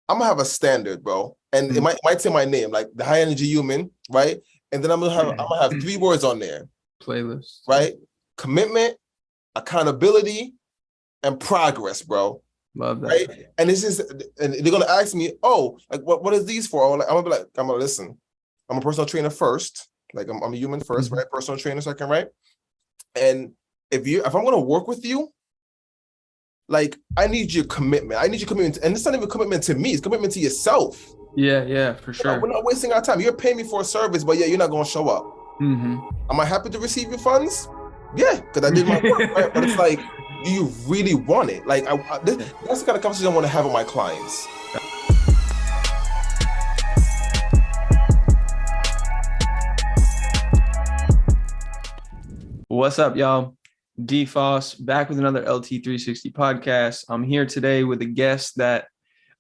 I'm gonna have a standard, bro, and it might say my name, like the high energy human, right? And then I'm gonna have 3 words on there, Playlist, right? Commitment, accountability, and progress, bro. love that. Right? And it's just, and they're gonna ask me, oh, like what is these for? I'm gonna be like, I'm gonna listen. I'm a personal trainer first, like I'm a human 1st, right? Personal trainer second, right? And if I'm gonna work with you, like I need your commitment. I need your commitment, and it's not even commitment to me; it's commitment to yourself. Yeah, for sure. We're not wasting our time. You're paying me for a service, but yeah, you're not gonna show up. Am I happy to receive your funds? Yeah, because I did my work, right? But it's like, do you really want it? Like, that's the kind of conversation I want to have with my clients. What's up, y'all? DFOS back with another LT360 podcast. I'm here today with a guest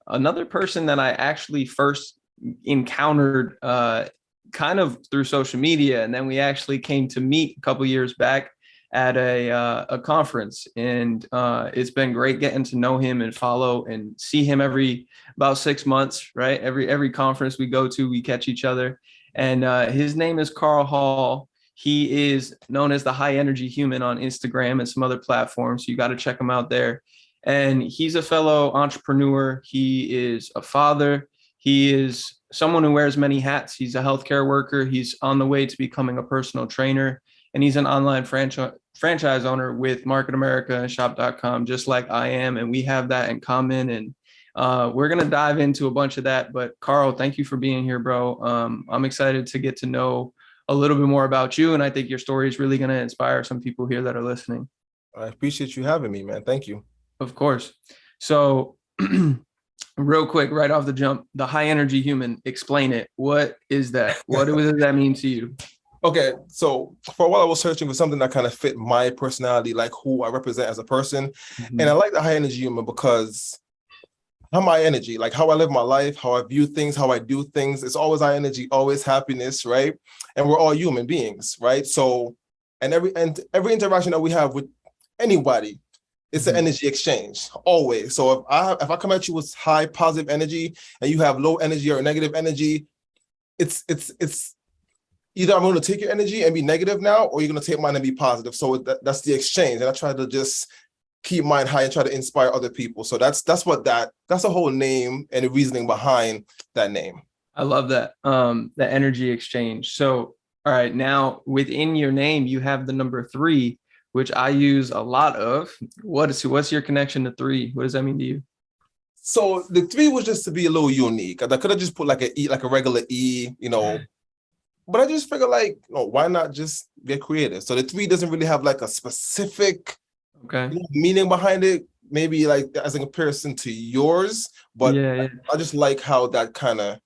another person that I actually first encountered kind of through social media. And then we actually came to meet a couple years back at a conference. And it's been great getting to know him and follow and see him every about 6 months, right? Every conference we go to, we catch each other. And his name is Karl Hall. He is known as the High Energy Human on Instagram and some other platforms. So you got to check him out there. And he's a fellow entrepreneur. He is a father. He is someone who wears many hats. He's a healthcare worker. He's on the way to becoming a personal trainer. And he's an online franchise owner with Market America and shop.com, just like I am. And we have that in common. And we're going to dive into a bunch of that. But Karl, thank you for being here, bro. I'm excited to get to know a little bit more about you. And I think your story is really going to inspire some people here that are listening. I appreciate you having me, man. Thank you. Of course. So real quick, right off the jump, the high energy human, explain it. What is that? What does that mean to you? Okay. So for a while I was searching for something that kind of fit my personality, like who I represent as a person. And I like the high energy human because I'm high energy, like how I live my life, how I view things, how I do things. It's always high energy, always happiness, right? And we're all human beings, right? So, and every interaction that we have with anybody, it's an energy exchange, always. So if I come at you with high positive energy and you have low energy or negative energy, it's either I'm going to take your energy and be negative now, or you're going to take mine and be positive. So that's the exchange, and I try to just keep mine high and try to inspire other people. So that's the whole name and the reasoning behind that name. I love that. The energy exchange. So, all right, now within your name, you have the number 3, which I use a lot of. What's your connection to 3? What does that mean to you? So the 3 was just to be a little unique. I could have just put like a E, like a regular E, but I just figured why not just get creative? So the 3 doesn't really have like a specific meaning behind it, maybe like as a comparison to yours, but yeah. I just like how that kind of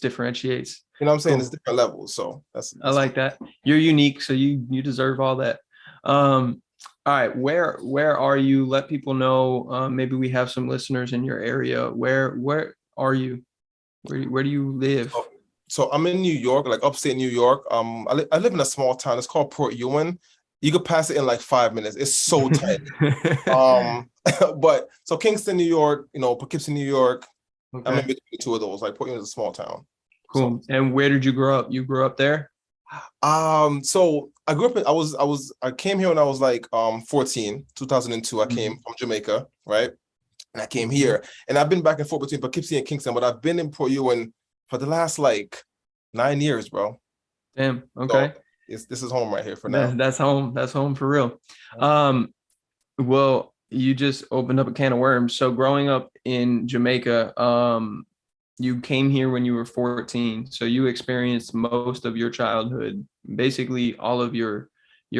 differentiates. You know what I'm saying? Cool. It's different levels. So that's I like that. You're unique, so you deserve all that. All right, where are you? Let people know. Maybe we have some listeners in your area. Where are you? Where do you live? So I'm in New York, like upstate New York. I live in a small town. It's called Port Ewan. You could pass it in like 5 minutes. It's so tight. But so Kingston, New York, Poughkeepsie, New York. Okay. I'm in between the 2 of those. Like Port Ewan is a small town. Cool. So, and where did you grow up? You grew up there? So I grew up I came here when I was like 14, 2002. I came from Jamaica, right? And I came here, and I've been back and forth between Poughkeepsie and Kingston, but I've been in Port Ewan for the last like 9 years, bro. Damn. Okay. So this is home right here for now. That's home. That's home for real. Well, you just opened up a can of worms. So growing up in Jamaica, you came here when you were 14. So you experienced most of your childhood, basically all of your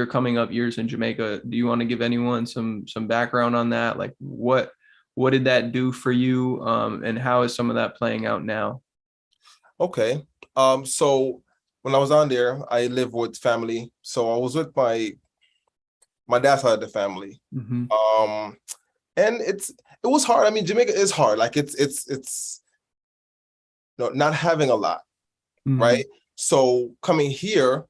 coming up years in Jamaica. Do you want to give anyone some background on that? Like what did that do for you? And how is some of that playing out now? Okay. So when I was on there, I lived with family. So I was with my dad's side of the family. And it was hard. I mean, Jamaica is hard. Like it's not having a lot, right? So coming here,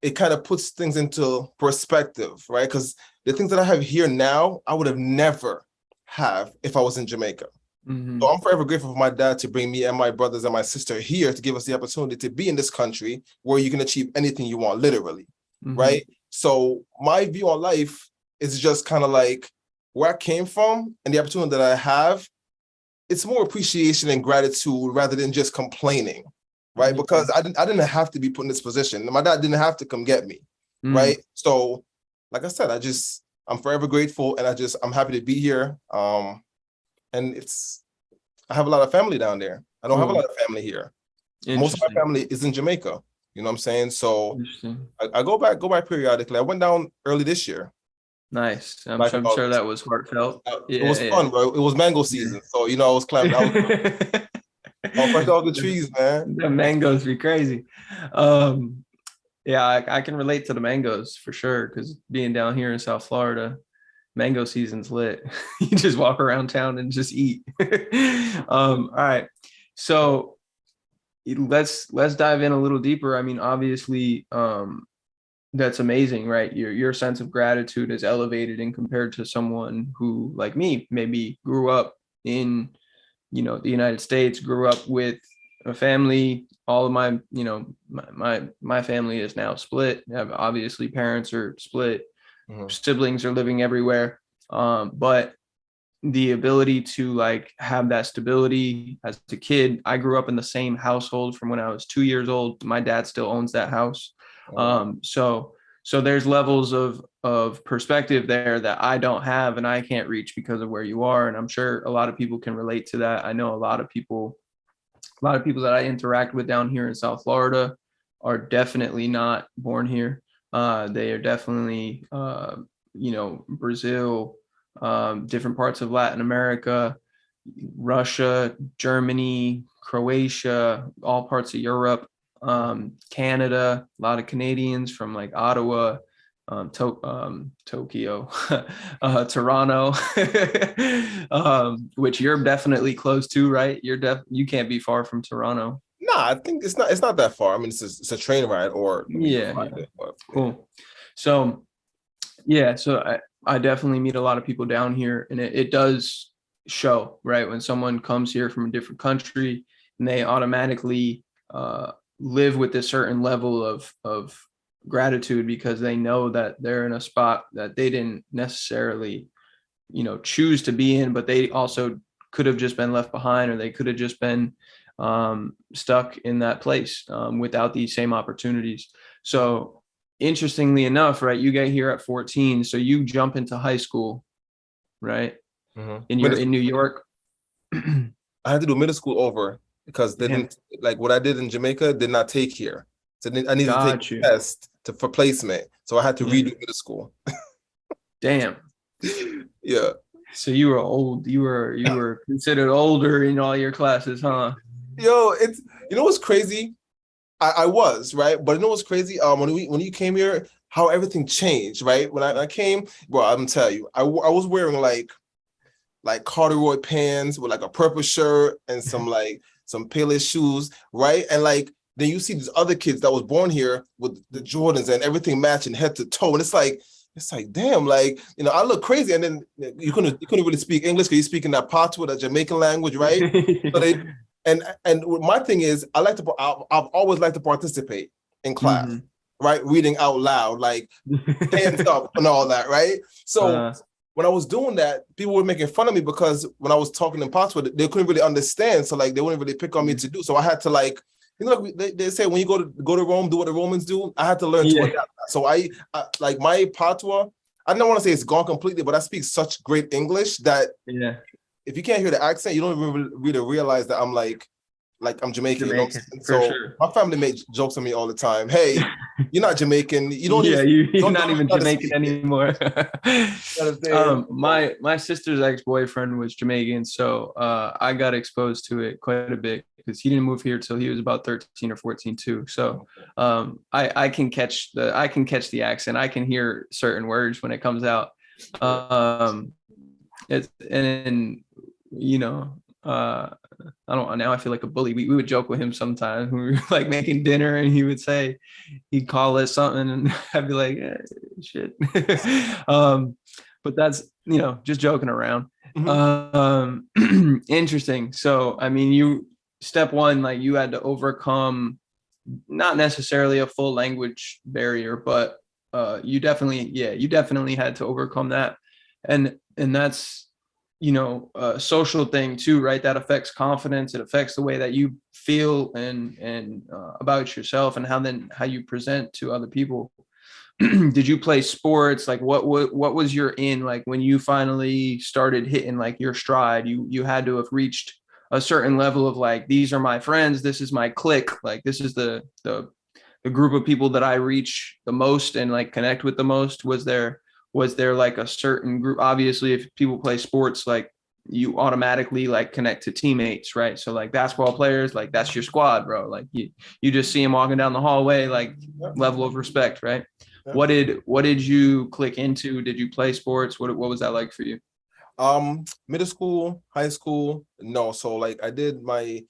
it kind of puts things into perspective, right? Because the things that I have here now, I would have never have if I was in Jamaica. Mm-hmm. So I'm forever grateful for my dad to bring me and my brothers and my sister here to give us the opportunity to be in this country where you can achieve anything you want, literally, right? So my view on life is just kind of like where I came from and the opportunity that I have. It's more appreciation and gratitude rather than just complaining, right? Because I didn't have to be put in this position. My dad didn't have to come get me, right? So, like I said, I'm forever grateful, and I'm happy to be here. And I have a lot of family down there. I don't have a lot of family here. Most of my family is in Jamaica. You know what I'm saying? So I go back periodically. I went down early this year. Nice. I'm sure that was heartfelt. It was fun, bro. It was mango season. So, I was climbing. I was fresh off the trees, man. The mangoes be crazy. Yeah, I can relate to the mangoes for sure, because being down here in South Florida, mango season's lit. You just walk around town and just eat. All right. So let's dive in a little deeper. I mean, obviously, that's amazing, right? Your sense of gratitude is elevated in compared to someone who, like me, maybe grew up in, the United States, grew up with a family. All of my, my family is now split. Obviously, parents are split, siblings are living everywhere. But the ability to like have that stability as a kid. I grew up in the same household from when I was 2 years old. My dad still owns that house. So there's levels of perspective there that I don't have and I can't reach because of where you are. And I'm sure a lot of people can relate to that. I know a lot of people that I interact with down here in South Florida are definitely not born here. They are definitely, Brazil, different parts of Latin America, Russia, Germany, Croatia, all parts of Europe, Canada, a lot of Canadians from like Ottawa, Tokyo, Toronto, which you're definitely close to, right? You can't be far from Toronto. No, I think it's not that far. I mean, it's a train ride or Cool. So I definitely meet a lot of people down here, and it does show, right? When someone comes here from a different country and they automatically live with a certain level of gratitude because they know that they're in a spot that they didn't necessarily, choose to be in, but they also could have just been left behind, or they could have just been stuck in that place without these same opportunities. So interestingly enough, right, you get here at 14, so you jump into high school, right? In New York. I had to do middle school over because they didn't like what I did in Jamaica did not take here. So I needed to take a test for placement. So I had to redo middle school. Damn. Yeah. So you were old. You were considered older in all your classes, huh? Yo, what's crazy? I was, right? But what's crazy? When you came here, how everything changed, right? When I came, bro, I'm telling you, I was wearing like corduroy pants with like a purple shirt and some palish shoes, right? And like then you see these other kids that was born here with the Jordans and everything matching head to toe, and it's like damn, like I look crazy. And then you couldn't really speak English because you speak in that patois, that Jamaican language, right? So and my thing is I've always liked to participate in class, right? Reading out loud, like hands up and all that, right? So when I was doing that, people were making fun of me because when I was talking in patois, they couldn't really understand. So like they wouldn't really pick on me to do. So I had to like, they say when you go to Rome, do what the Romans do. I had to learn to adapt that. So I like my patois. I don't want to say it's gone completely, but I speak such great English that if you can't hear the accent, you don't even really realize that I'm like I'm Jamaican. So my family made jokes on me all the time. Hey, you're not Jamaican. You don't. You're not even Jamaican anymore. My sister's ex-boyfriend was Jamaican, so I got exposed to it quite a bit because he didn't move here till he was about 13 or 14 too. So I can catch the accent. I can hear certain words when it comes out. I don't know. Now I feel like a bully. We would joke with him sometimes. We were like making dinner and he'd call us something and I'd be like, shit. But that's, just joking around. Interesting. So, I mean, step one, like you had to overcome not necessarily a full language barrier, but you definitely had to overcome that. And that's, a social thing too, right? That affects confidence. It affects the way that you feel and about yourself and how you present to other people. Did you play sports? Like what was your in, like when you finally started hitting like your stride? You had to have reached a certain level of like, these are my friends, this is my clique, like this is the group of people that I reach the most and like connect with the most. Was there like a certain group? Obviously, if people play sports, like you automatically like connect to teammates, right? So like basketball players, like that's your squad, bro. Like you just see them walking down the hallway, like level of respect, right? What did you click into? Did you play sports? What was that like for you? Middle school, high school, no. So like I did my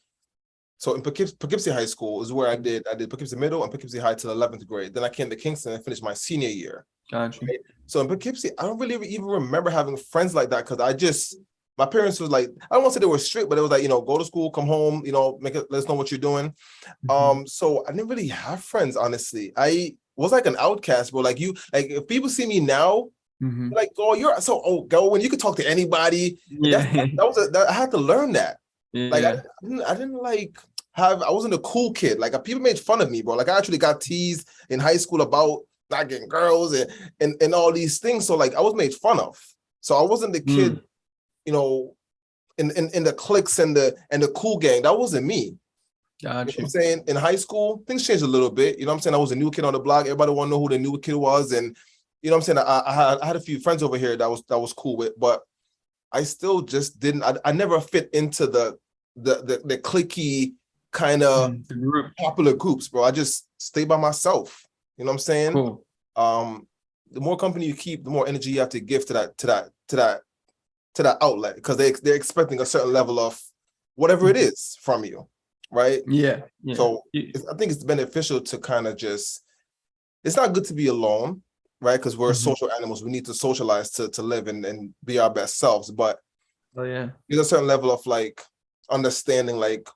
so in Poughkeepsie High School is where I did Poughkeepsie Middle and Poughkeepsie High till 11th grade. Then I came to Kingston and finished my senior year. Gotcha. Right? So in Poughkeepsie, I don't really even remember having friends like that because my parents was like, I don't want to say they were strict, but it was like, go to school, come home, let us know what you're doing. So I didn't really have friends, honestly. I was like an outcast, bro. Like if people see me now, like, oh, you're so go when you could talk to anybody. And Yeah. I had to learn that. Like Yeah. I didn't like I wasn't a cool kid. Like people made fun of me, bro. Like I actually got teased in high school about not getting girls and all these things. So like I was made fun of. So I wasn't the kid, you know, in the cliques and the cool gang. That wasn't me. You know what Gotcha. I'm saying? In high school, things changed a little bit. You know what I'm saying? I was a new kid on the block. Everybody wanted to know who the new kid was. And you know what I'm saying? I had a few friends over here that was cool with, but I still just didn't. I never fit into the cliquey kind of The group. popular groups, bro. I just stay by myself. You know what I'm saying? Cool. The more company you keep, the more energy you have to give to that outlet because they're expecting a certain level of whatever it is from you, right? Yeah. So I think it's beneficial to kind of just. It's not good to be alone, right? Because we're social animals. We need to socialize to live and be our best selves. But there's a certain level of like understanding, like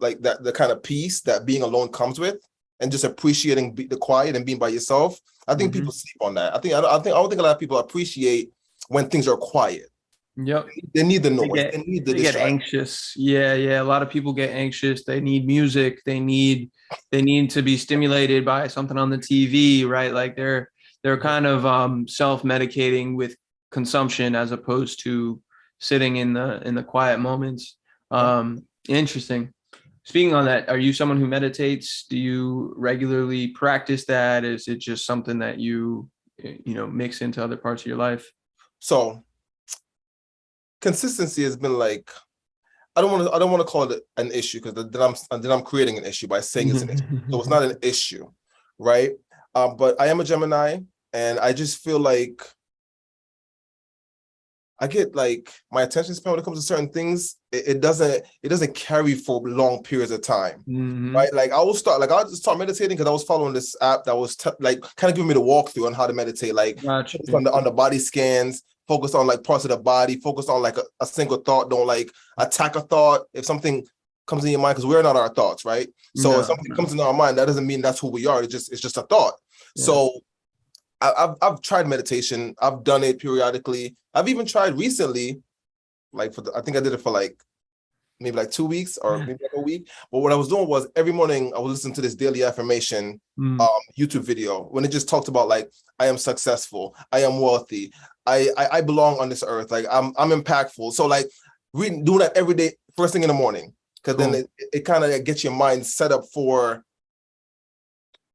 that the kind of peace that being alone comes with, and just appreciating the quiet and being by yourself. I think people sleep on that. I don't think a lot of people appreciate when things are quiet. Yep. They need the noise. They need the get anxious. Yeah. A lot of people get anxious. They need music. They need to be stimulated by something on the TV, right? Like they're kind of self-medicating with consumption as opposed to sitting in the quiet moments. Interesting. Speaking on that, are you someone who meditates? Do you regularly practice that? Is it just something that you mix into other parts of your life? So consistency has been like I don't want to call it an issue because then I'm creating an issue by saying it's an issue. So it's not an issue, right? But I am a Gemini, and I just feel like I get like my attention span when it comes to certain things. It doesn't carry for long periods of time, right? Like I'll just start meditating because I was following this app that was like kind of giving me the walkthrough on how to meditate, like on the body scans. Focus on like parts of the body, focus on like a single thought. Don't like attack a thought. If something comes in your mind, because we're not our thoughts, right? So if something comes in our mind, that doesn't mean that's who we are. It's just a thought. Yeah. So I've tried meditation. I've done it periodically. I've even tried recently, like I think I did it for like maybe like 2 weeks or maybe like a week. But what I was doing was every morning I would listen to this daily affirmation YouTube video when it just talked about like I am successful, I am wealthy, I belong on this earth, like I'm impactful. So like doing that every day, first thing in the morning, because then it kind of gets your mind set up for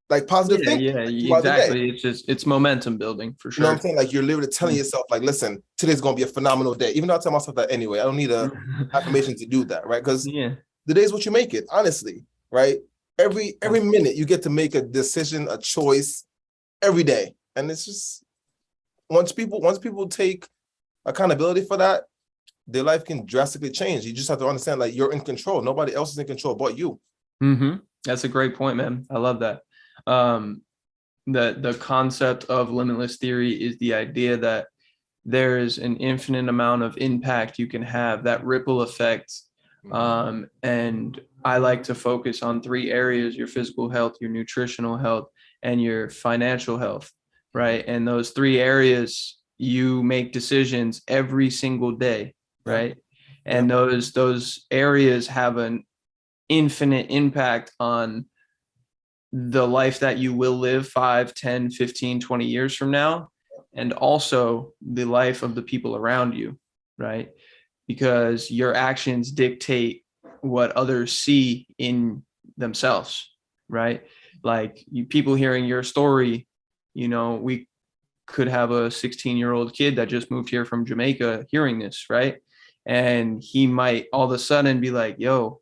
like positive thinking. Yeah, exactly. It's momentum building for sure. You know what I'm saying? Like you're literally telling yourself, like, listen, today's gonna be a phenomenal day. Even though I tell myself that anyway, I don't need a affirmation to do that, right? Because the day is what you make it, honestly, right? Every minute you get to make a decision, a choice every day. And it's just once people take accountability for that, their life can drastically change. You just have to understand like you're in control. Nobody else is in control but you. That's a great point, man. I love that. The concept of limitless theory is the idea that there's an infinite amount of impact you can have, that ripple effect. And I like to focus on 3 areas: your physical health, your nutritional health, and your financial health, right? And those 3 areas, you make decisions every single day, right? And those areas have an infinite impact on the life that you will live 5, 10, 15, 20 years from now, and also the life of the people around you, right? Because your actions dictate what others see in themselves, right? Like people hearing your story, we could have a 16-year-old kid that just moved here from Jamaica hearing this, right? And he might all of a sudden be like, yo,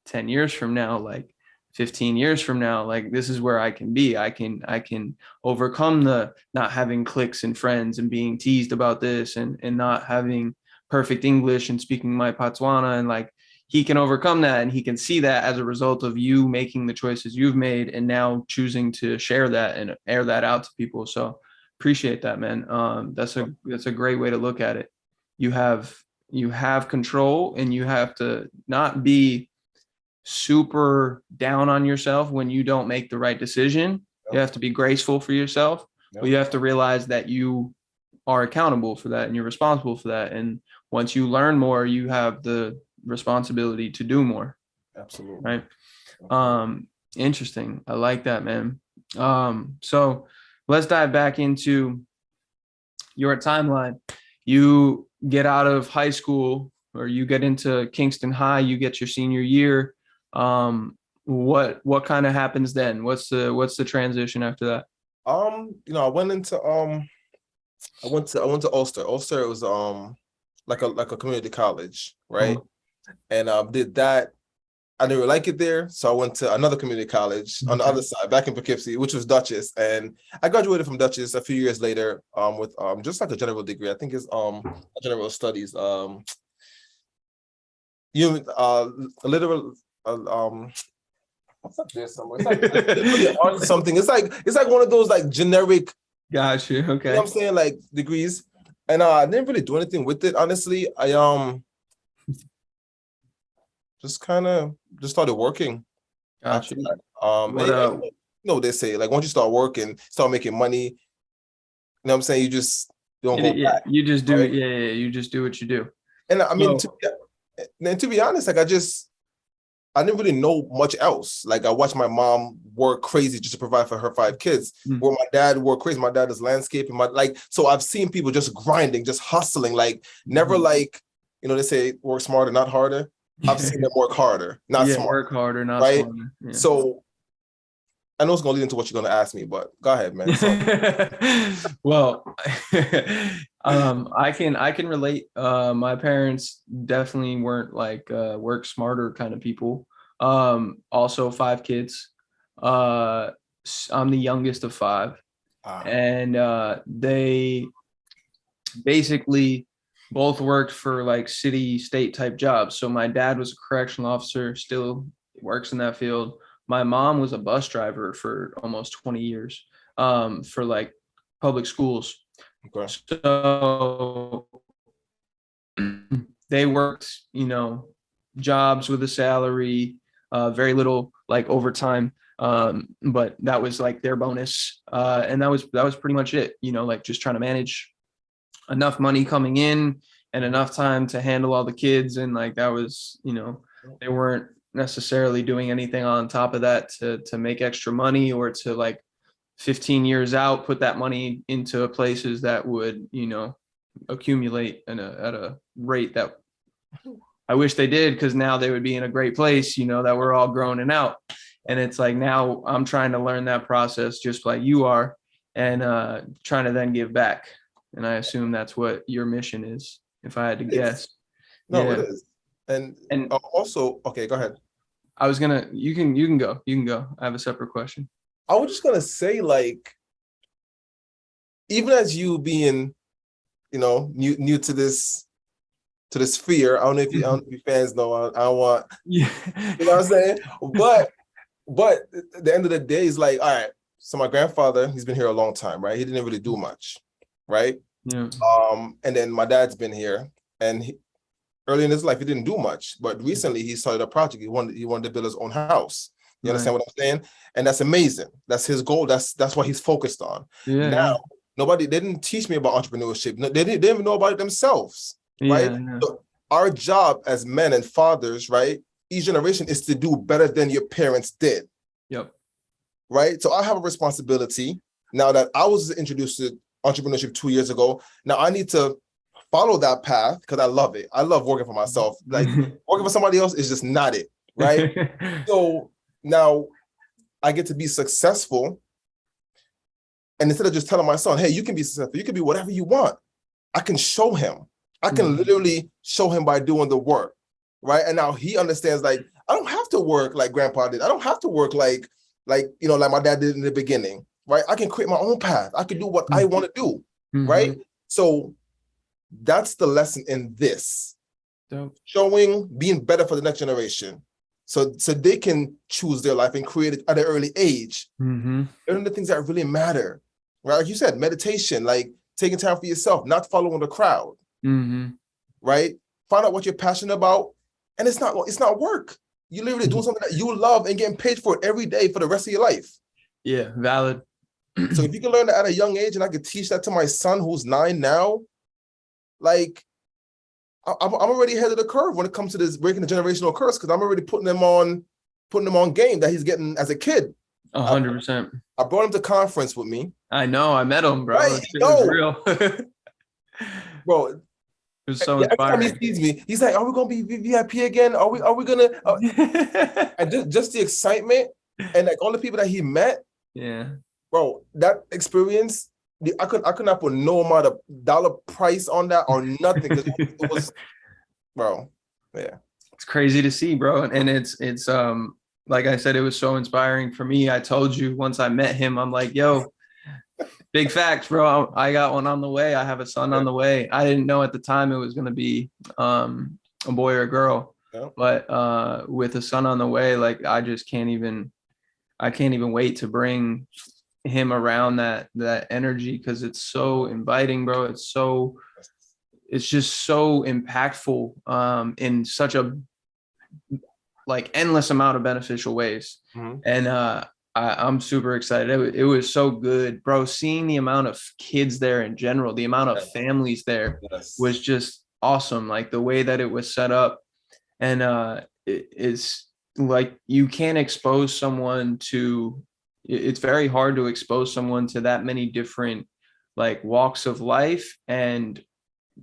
10 years from now, like 15 years from now, like this is where I can be. I can overcome the not having cliques and friends and being teased about this, and not having perfect English and speaking my Patswana, and like he can overcome that, and he can see that as a result of you making the choices you've made and now choosing to share that and air that out to people. So appreciate that, man. That's a great way to look at it. You have control, and you have to not be super down on yourself when you don't make the right decision. You have to be graceful for yourself, but you have to realize that you are accountable for that and you're responsible for that. And once you learn more, you have the responsibility to do more. Absolutely. Right. Interesting. I like that, man. So let's dive back into your timeline. You get out of high school, or you get into Kingston High, you get your senior year. What kind of happens then? What's the transition after that? I went to Ulster. Ulster was like a community college, right? And did that. I didn't really like it there, so I went to another community college on the other side, back in Poughkeepsie, which was Dutchess, and I graduated from Dutchess a few years later, with just like a general degree. I think it's general studies, literal, what's up there somewhere? It's like something. It's like one of those like generic. Gotcha. Okay. You know what I'm saying, like degrees, and I didn't really do anything with it. Honestly, I just started working. Gotcha. They say like once you start working, start making money, you know what I'm saying, you just don't go back. You just do right? you just do what you do. And I mean, to be honest, like I didn't really know much else. Like I watched my mom work crazy just to provide for her 5 kids. Where my dad worked crazy. My dad does landscaping. So I've seen people just grinding, just hustling, like never like, they say work smarter, not harder. I've seen them work harder, not smarter. Work harder, not right? smarter. Yeah. So I know it's gonna lead into what you're gonna ask me, but go ahead, man. Well, I can relate. My parents definitely weren't like work smarter kind of people. Also 5 kids. I'm the youngest of 5, and they basically both worked for like city, state type jobs. So my dad was a correctional officer, still works in that field. My mom was a bus driver for almost 20 years, for like public schools. Okay. So they worked, jobs with a salary, very little like overtime. But that was like their bonus. And that was pretty much it, like just trying to manage enough money coming in and enough time to handle all the kids. And like, that was, they weren't necessarily doing anything on top of that to make extra money, or to like 15 years out, put that money into places that would, accumulate at a rate that I wish they did, because now they would be in a great place, that we're all growing out. And it's like, now I'm trying to learn that process just like you are, and trying to then give back. And I assume that's what your mission is, if I had to guess. No, it is. And also, okay, go ahead. I was gonna, you can go. I have a separate question. I was just gonna say, like, even as you being, new to this sphere, I don't know if you fans know, I don't want, you know what I'm saying? But at the end of the day, it's like, all right, so my grandfather, he's been here a long time, right? He didn't really do much, right? Yeah. And then my dad's been here, and early in his life, he didn't do much, but recently he started a project. He wanted to build his own house. You understand what I'm saying? And that's amazing. That's his goal. That's what he's focused on. Yeah. Now, they didn't teach me about entrepreneurship. No, they didn't even know about it themselves, right? Yeah. So our job as men and fathers, right? Each generation is to do better than your parents did. Yep. Right? So I have a responsibility now that I was introduced to entrepreneurship 2 years ago. Now I need to follow that path because I love it. I love working for myself. Like working for somebody else is just not it, right? So now I get to be successful. And instead of just telling my son, hey, you can be successful, you can be whatever you want, I can show him. I can literally show him by doing the work, right? And now he understands, like, I don't have to work like grandpa did. I don't have to work like my dad did in the beginning, right? I can create my own path. I can do what I want to do, right? So that's the lesson in this. Showing, being better for the next generation. So they can choose their life and create it at an early age. Learning the things that really matter, right? Like you said, meditation, like taking time for yourself, not following the crowd, right? Find out what you're passionate about, and it's not work. You're literally doing something that you love and getting paid for it every day for the rest of your life. Yeah, valid. So if you can learn that at a young age, and I could teach that to my son who's 9 now, like I'm already ahead of the curve when it comes to this breaking the generational curse, because I'm already putting them on game that he's getting as a kid. 100%. I brought him to conference with me. I know. I met him, bro. Right? It was real. Bro, it was so inspiring. Every time he sees me, he's like, "Are we gonna be VIP again? Are we gonna?" And just the excitement and like all the people that he met. Yeah, bro, that experience, I could not put no amount of dollar price on that or nothing. It was, bro, yeah. It's crazy to see, bro, and it's like I said, it was so inspiring for me. I told you once I met him, I'm like, yo, big facts, bro. I got one on the way. I have a son on the way. I didn't know at the time it was going to be a boy or a girl, but with a son on the way, like I can't even wait to bring him around that energy, because it's so inviting, bro. It's just so impactful in such a like endless amount of beneficial ways. And I'm super excited. It was so good, bro. Seeing the amount of kids there in general, the amount of families there was just awesome. Like the way that it was set up, and it's like you can't expose someone to. It's very hard to expose someone to that many different like walks of life and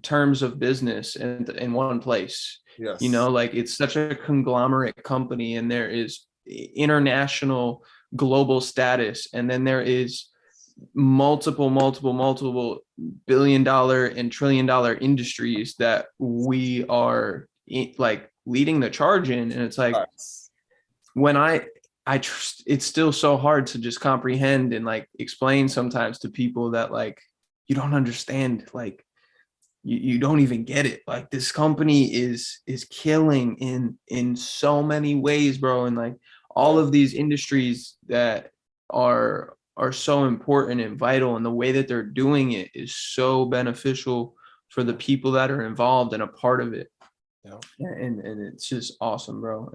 terms of business in one place. Yes. You know, like it's such a conglomerate company, and there is international global status, and then there is multiple billion-dollar and trillion-dollar industries that we are like leading the charge in. And it's like when it's still so hard to just comprehend and like explain sometimes to people that like you don't understand, like you don't even get it. Like this company is killing in so many ways, bro. And like all of these industries that are so important and vital, and the way that they're doing it is so beneficial for the people that are involved and a part of it. And it's just awesome, bro.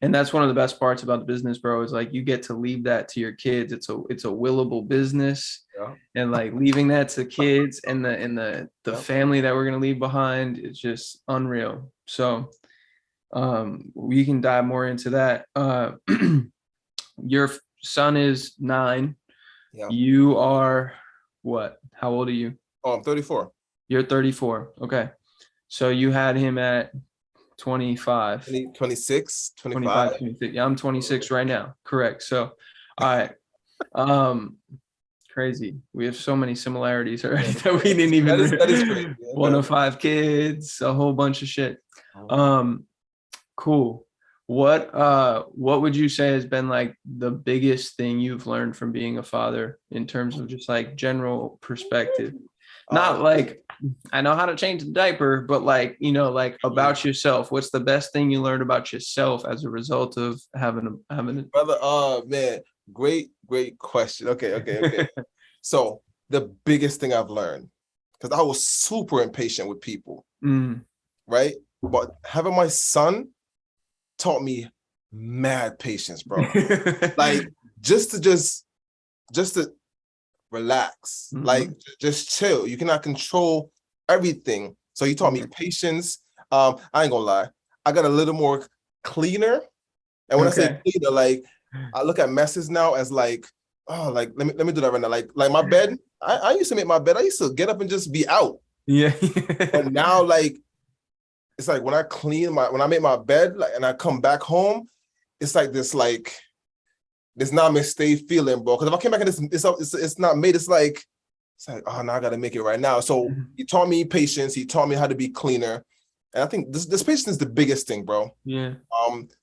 And that's one of the best parts about the business, bro, is like you get to leave that to your kids. It's a willable business, and like leaving that to kids and the family that we're gonna leave behind is just unreal. So we can dive more into that. Your son is 9. You are what? How old are you? Oh, I'm 34. You're 34. Okay. So you had him at 25. 26, 25, 26. Yeah, I'm 26 right now. Correct. So, all right. Crazy. We have so many similarities already that we didn't even. That is crazy. One of 5 kids, a whole bunch of shit. Cool. What would you say has been like the biggest thing you've learned from being a father in terms of just like general perspective? Not like I know how to change the diaper, but like, you know, like about yourself. What's the best thing you learned about yourself as a result of having a brother? Oh man, great question. Okay. So the biggest thing I've learned, because I was super impatient with people, right? But having my son taught me mad patience, bro. Like just to relax, like just chill. You cannot control everything. So he taught me patience. I ain't gonna lie, I got a little more cleaner. And when I say cleaner, like I look at messes now as like, oh, like let me do that right now. Like my bed, I used to make my bed. I used to get up and just be out. Yeah. But now, like, it's like when I make my bed, like, and I come back home, it's like this not mistake feeling, bro. Because if I came back and it's not made, it's like, oh, now I got to make it right now. So he taught me patience. He taught me how to be cleaner. And I think this patience is the biggest thing, bro. Yeah.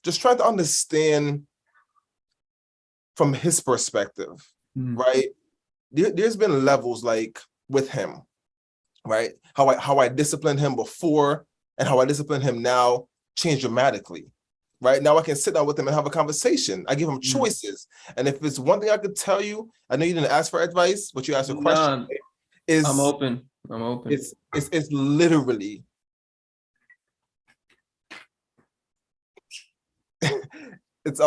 Just trying to understand from his perspective, right? There's been levels like with him, right? How I disciplined him before and how I discipline him now changed dramatically. Right now, I can sit down with him and have a conversation. I give him choices, and if it's one thing I could tell you, I know you didn't ask for advice, but you asked a question. I'm open. It's literally. It's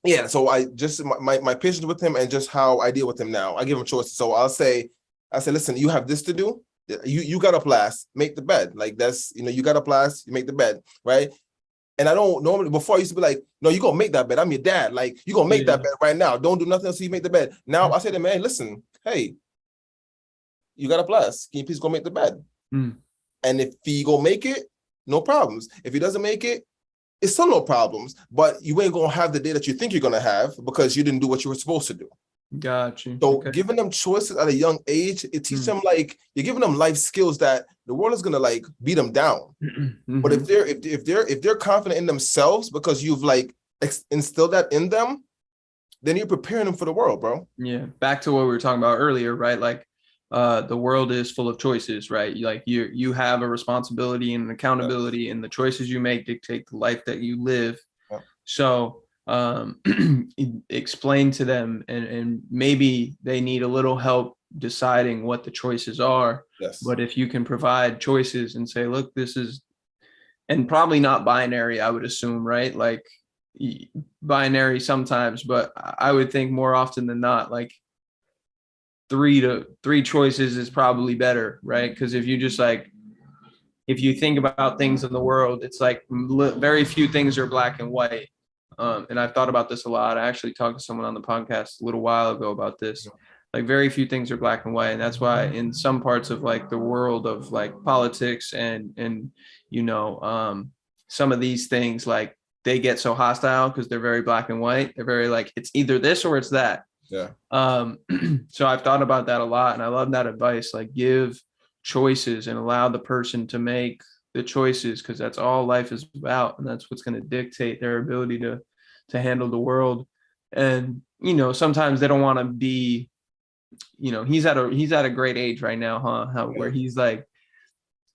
yeah. So I just my patience with him and just how I deal with him now. I give him choices. So I say, listen, you have this to do. You got up last, make the bed. Like that's you got up last, you make the bed, right? And I don't normally, before I used to be like, no, you're going to make that bed. I'm your dad. Like, you're going to make that bed right now. Don't do nothing else until you make the bed. Now I say to him, man, listen, hey, you got a plus. Can you please go make the bed? And if he go make it, no problems. If he doesn't make it, it's still no problems. But you ain't going to have the day that you think you're going to have because you didn't do what you were supposed to do. Got you. So giving them choices at a young age, it teaches them like you're giving them life skills that the world is gonna like beat them down. But if they're confident in themselves because you've like instilled that in them, then you're preparing them for the world, bro. Yeah. Back to what we were talking about earlier, right? Like the world is full of choices, right? Like you have a responsibility and an accountability, and the choices you make dictate the life that you live. Yeah. So explain to them, and maybe they need a little help deciding what the choices are. Yes. But if you can provide choices and say, look, this is, and probably not binary, I would assume, right? Like binary sometimes, but I would think more often than not, like three choices is probably better, right? Because if you just like, if you think about things in the world, it's like very few things are black and white. And I've thought about this a lot. I actually talked to someone on the podcast a little while ago about this. Like very few things are black and white. And that's why in some parts of like the world of like politics and some of these things, like they get so hostile because they're very black and white. They're very like, it's either this or it's that. Yeah. So I've thought about that a lot, and I love that advice. Like give choices and allow the person to make the choices, because that's all life is about, and that's what's going to dictate their ability to handle the world. And sometimes they don't want to be, he's at a great age right now, where he's like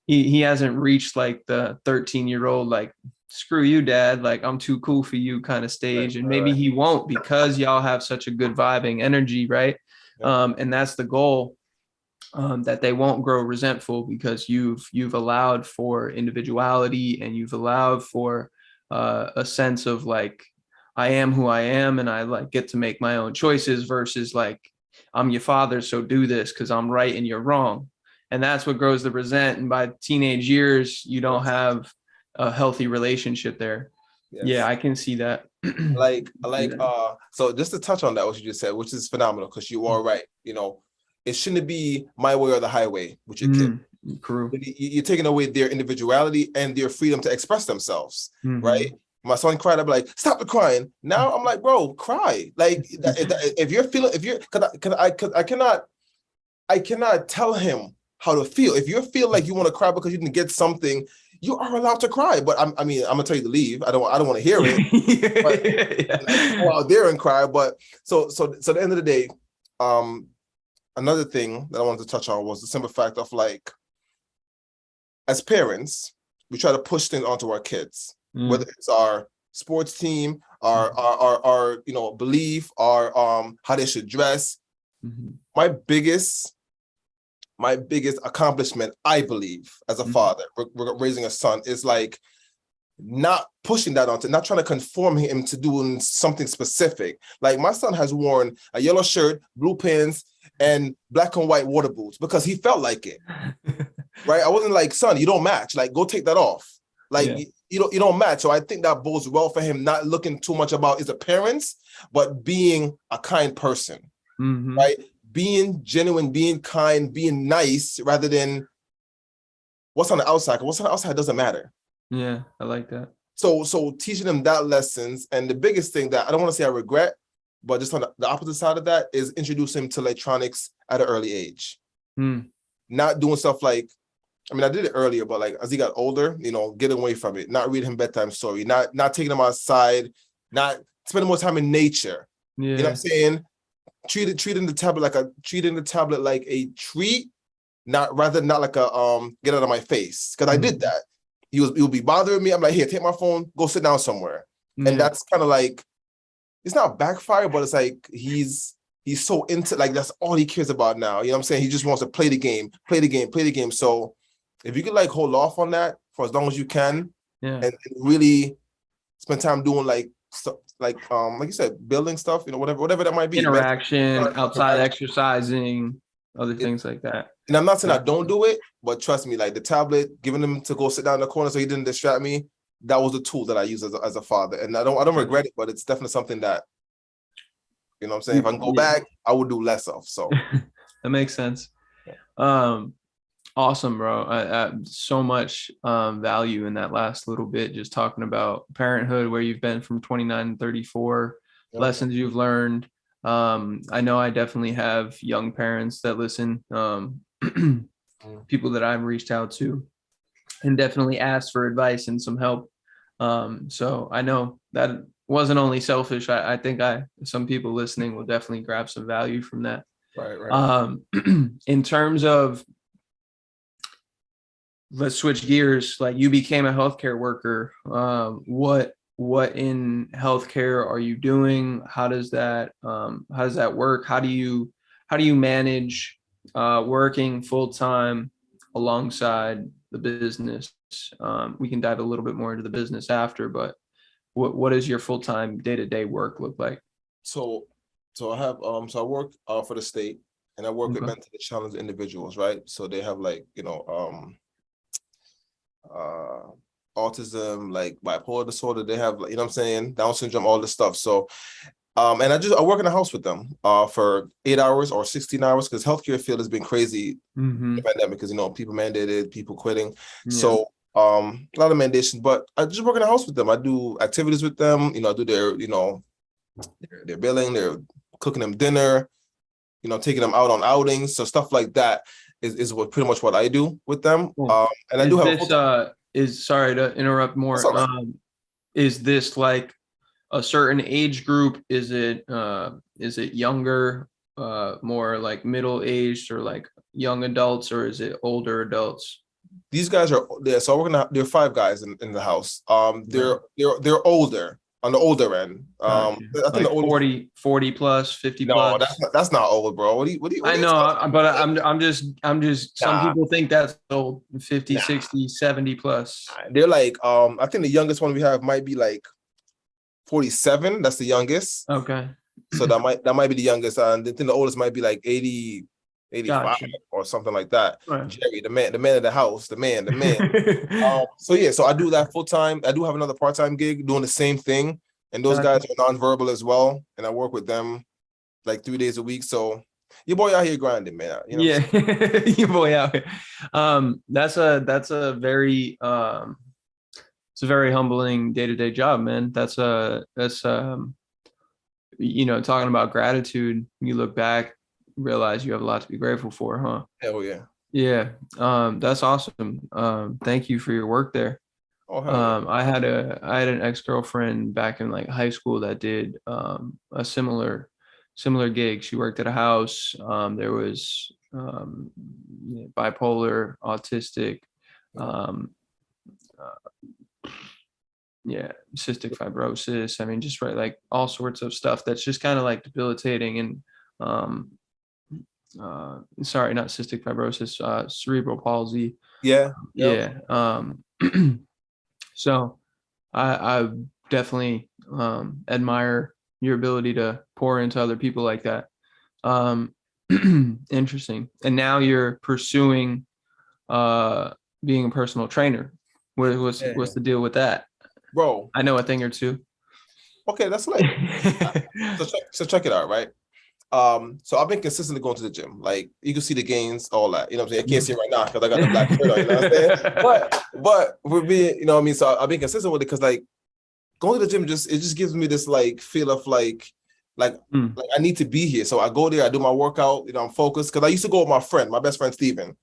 he hasn't reached like the 13-year-old like screw you dad, like I'm too cool for you kind of stage. And maybe he won't, because y'all have such a good vibing energy, right? And that's the goal. That they won't grow resentful because you've allowed for individuality, and you've allowed for a sense of like, I am who I am, and I like get to make my own choices, versus like, I'm your father, so do this because I'm right and you're wrong. And that's what grows the resent. And by teenage years, you don't have a healthy relationship there. Yes. Yeah, I can see that. So just to touch on that, what you just said, which is phenomenal, because you are right. It shouldn't be my way or the highway with your kid. True. You're taking away their individuality and their freedom to express themselves, right? My son cried, I'd be like, stop the crying. Now I'm like, bro, cry. Like if you're feeling, I cannot tell him how to feel. If you feel like you want to cry because you didn't get something, you are allowed to cry. But I'm gonna tell you to leave. I don't want to hear it. But go out there and cry. But so at the end of the day, another thing that I wanted to touch on was the simple fact of like, as parents, we try to push things onto our kids, whether it's our sports team, our belief, our how they should dress. my biggest accomplishment, I believe, as a father, raising a son, is like not pushing that onto, not trying to conform him to doing something specific. Like my son has worn a yellow shirt, blue pants, and black and white water boots because he felt like it. Right? I wasn't like, son, you don't match. Like, go take that off. Like, you don't match. So I think that bodes well for him, not looking too much about his appearance, but being a kind person. Right? Being genuine, being kind, being nice, rather than what's on the outside. What's on the outside doesn't matter. Yeah, I like that. So teaching them that lessons, and the biggest thing that I don't want to say I regret, but just on the opposite side of that, is introducing him to electronics at an early age. Not doing stuff like, I mean, I did it earlier, but like as he got older, getting away from it, not reading him bedtime story, not taking him outside, not spending more time in nature. Yeah. You know what I'm saying? Treating the tablet like a treat, not like a get out of my face. Because I did that. He would be bothering me. I'm like, here, take my phone, go sit down somewhere. And that's kind of like, it's not backfire, but it's like he's so into, like, that's all he cares about now. You know what I'm saying? He just wants to play the game. So if you could like hold off on that for as long as you can, and really spend time doing like you said, building stuff, whatever that might be. Interaction, outside exercising, other things like that. And I'm not saying I don't do it, but trust me, like the tablet, giving him to go sit down in the corner so he didn't distract me, that was the tool that I use as a father. And I don't regret it, but it's definitely something that, you know what I'm saying? If I can go back, I would do less of. So that makes sense. Awesome, bro. I so much value in that last little bit, just talking about parenthood, where you've been from 29 to 34, lessons you've learned. I know I definitely have young parents that listen, people that I've reached out to and definitely asked for advice and some help. So I know that wasn't only selfish. I think some people listening will definitely grab some value from that. Right. In terms of, let's switch gears. Like, you became a healthcare worker. What in healthcare are you doing? How does that work? How do you manage working full time alongside the business? We can dive a little bit more into the business after, but what does your full time day-to-day work look like? So I have I work for the state, and I work with mentally challenged individuals, right? So they have like autism, like bipolar disorder. They have, you know what I'm saying, Down syndrome, all this stuff. So and I work in the house with them for 8 hours or 16 hours, because healthcare field has been crazy in the pandemic, because people mandated, people quitting. So a lot of mandations, but I just work in the house with them. I do activities with them. I do their billing, they're cooking them dinner, taking them out on outings. So stuff like that is what pretty much what I do with them. And I do have sorry to interrupt more. Is this like a certain age group? Is it younger, more like middle aged, or like young adults, or is it older adults? These guys are there. So there are 5 guys in the house. They're older, on the older end. I think like the oldest, 40 plus, 50 no, plus. that's not old, bro. What do you I know, but I'm just some people think that's old. 50, 60, 70 plus. They're like, I think the youngest one we have might be like 47. That's the youngest. Okay. So that might be the youngest. And I think the oldest might be like 80, 85 or something like that. Right. Jerry, the man of the house, the man. So I do that full time. I do have another part-time gig doing the same thing. And those guys are nonverbal as well. And I work with them like 3 days a week. So your boy out here grinding, man. Your boy out here. That's a very it's a very humbling day-to-day job, man. That's talking about gratitude. You look back, realize you have a lot to be grateful for, huh? Hell yeah. Yeah. That's awesome. Thank you for your work there. I had an ex-girlfriend back in like high school that did a similar gig. She worked at a house. There was bipolar, autistic, cystic fibrosis. I mean, just like all sorts of stuff that's just kind of like debilitating. And sorry, not cystic fibrosis, cerebral palsy. Yeah. Yeah. So I definitely admire your ability to pour into other people like that. Interesting. And now you're pursuing being a personal trainer. What's the deal with that? Bro. I know a thing or two. Okay, that's lit. So check it out, right? So I've been consistently going to the gym. Like you can see the gains, all that. You know what I'm saying? I can't see it right now because I got the black shirt on, you know what I'm saying? But we're being, you know what I mean? So I've been consistent with it because like going to the gym just gives me this like feel of like I need to be here. So I go there, I do my workout, you know, I'm focused. Cause I used to go with my best friend Steven.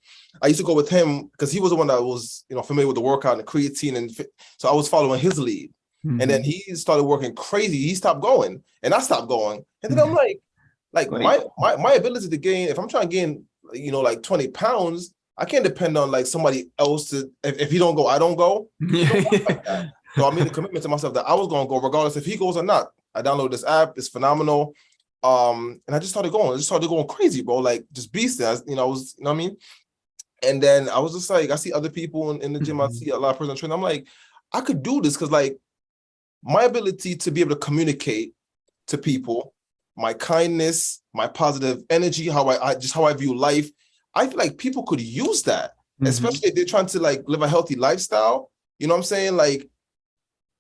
I used to go with him because he was the one that was, you know, familiar with the workout and the creatine so I was following his lead. And then he started working crazy. He stopped going and I stopped going. And then I'm like my ability to gain, if I'm trying to gain, you know, like 20 pounds, I can't depend on like somebody else to, if he don't go, I don't go. It don't work like that. So I made a commitment to myself that I was going to go regardless if he goes or not. I downloaded this app. It's phenomenal. And I just started going. I just started going crazy, bro. Like just beasting. You know, I was, you know what I mean? And then I was just like, I see other people in the gym. I see a lot of personal training. I'm like, I could do this because like my ability to be able to communicate to people, my kindness, my positive energy, how I view life. I feel like people could use that, especially if they're trying to like live a healthy lifestyle. You know what I'm saying? Like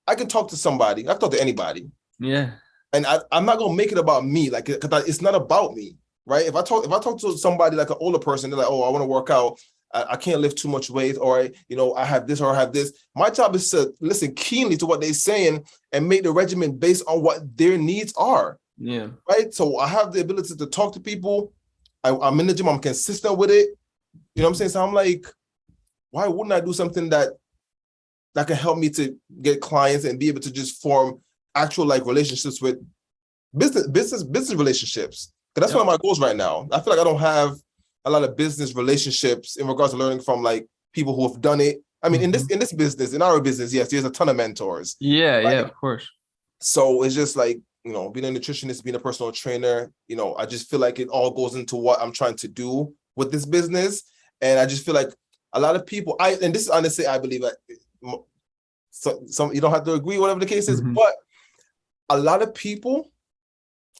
I can talk to somebody. I can talk to anybody. Yeah. And I'm not gonna make it about me, like because it's not about me, right? If I talk to somebody like an older person, they're like, oh, I want to work out, I can't lift too much weight, or you know, I have this or I have this. My job is to listen keenly to what they're saying and make the regimen based on what their needs are. Yeah. Right. So I have the ability to talk to people. I'm in the gym. I'm consistent with it. You know what I'm saying? So I'm like, why wouldn't I do something that can help me to get clients and be able to just form actual like relationships with business relationships? Because that's one of my goals right now. I feel like I don't have a lot of business relationships in regards to learning from like people who have done it. I mean, in this business, in our business, yes, there's a ton of mentors. Yeah, right? Yeah, of course. So it's just like, you know, being a nutritionist, being a personal trainer, you know, I just feel like it all goes into what I'm trying to do with this business. And I just feel like a lot of people, and this is honestly, I believe that some you don't have to agree, whatever the case is, but a lot of people,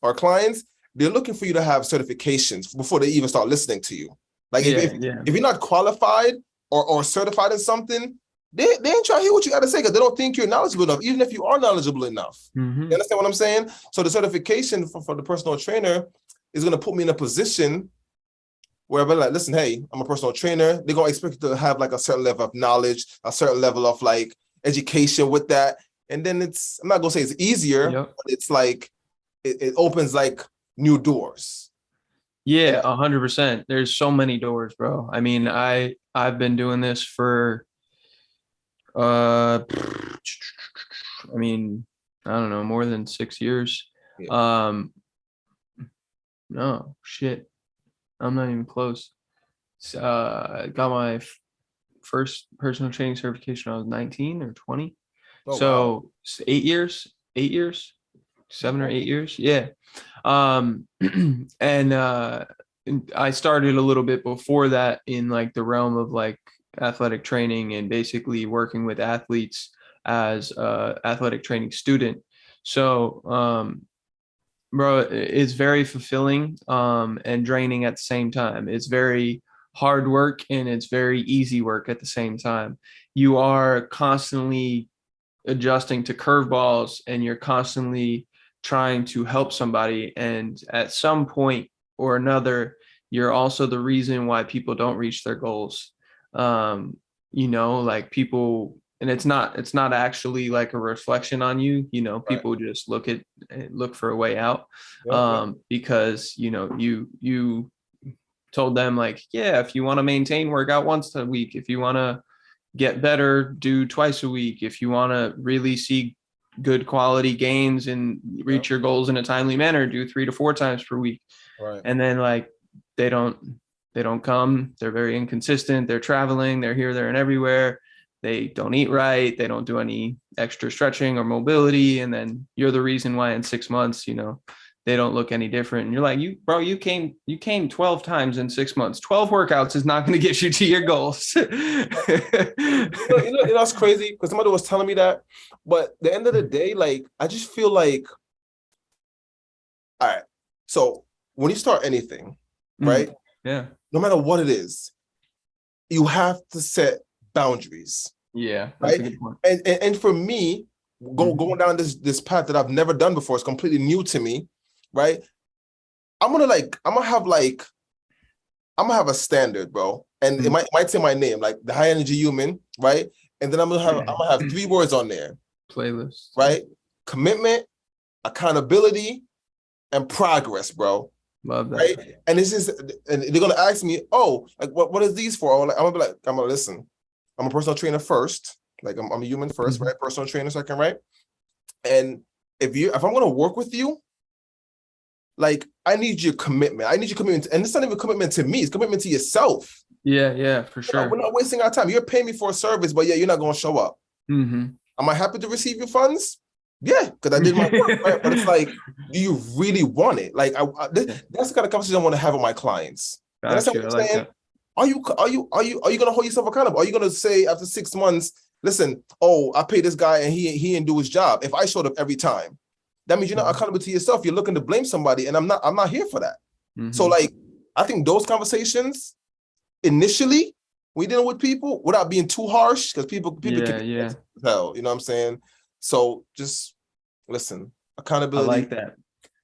our clients, they're looking for you to have certifications before they even start listening to you. Like if you're not qualified or certified in something, they ain't trying to hear what you got to say because they don't think you're knowledgeable enough, even if you are knowledgeable enough. You understand what I'm saying? So the certification for the personal trainer is going to put me in a position where I'm like, listen, hey, I'm a personal trainer. They're going to expect you to have like a certain level of knowledge, a certain level of like education with that. And then I'm not going to say it's easier, but it's like, it opens like new doors. Yeah, 100%. There's so many doors, bro. I mean, I've been doing this for I mean, I don't know, more than 6 years. No shit, I'm not even close. I got my first personal training certification when I was 19 or 20. Wow. 8 years, 7 or 8 years. Yeah. And I started a little bit before that in like the realm of like athletic training and basically working with athletes as a athletic training student. So, bro, it's very fulfilling and draining at the same time. It's very hard work and it's very easy work at the same time. You are constantly adjusting to curveballs and you're constantly trying to help somebody. And at some point or another, you're also the reason why people don't reach their goals. You know, like people, and it's not actually like a reflection on you, you know, people just look for a way out. Because, you know, you told them like, yeah, if you want to maintain, work out once a week. If you want to get better, do twice a week. If you want to really see good quality gains and reach your goals in a timely manner, do 3 to 4 times per week. And then like they don't come. They're very inconsistent. They're traveling. They're here, there, and everywhere. They don't eat right. They don't do any extra stretching or mobility. And then you're the reason why in 6 months, you know, they don't look any different. And you're like, you came 12 times in 6 months. 12 workouts is not going to get you to your goals. That's crazy because somebody was telling me that. But at the end of the day, like, I just feel like, all right, so when you start anything, right? Yeah. No matter what it is, you have to set boundaries. Yeah, that's right. a good point. And for me, going down this path that I've never done before, it's completely new to me, right? I'm gonna have a standard, bro. And it might say my name, like the high energy human, right? And then I'm gonna have 3 words on there. Playlist. Right? Commitment, accountability, and progress, bro. Love that. Right? And it's just, and they're gonna ask me, oh, like what is these for? I'm gonna be like, I'm gonna listen. I'm a personal trainer first. Like I'm a human first, right? Personal trainer second, right? And if I'm gonna work with you, like I need your commitment. I need your commitment, and it's not even commitment to me, it's commitment to yourself. Yeah, for sure. We're not wasting our time. You're paying me for a service, but yeah, you're not gonna show up. Am I happy to receive your funds? Yeah, because I did my work, right? But it's like, do you really want it? Like, that's the kind of conversation I want to have with my clients. Got and that's you. what I'm saying. That. Are you gonna hold yourself accountable? Are you gonna say after 6 months, listen, oh, I paid this guy and he didn't do his job? If I showed up every time, that means you're not accountable to yourself. You're looking to blame somebody, and I'm not here for that. So, like, I think those conversations initially, we deal with people without being too harsh, because people can tell, you know what I'm saying? So just listen, accountability. I like that.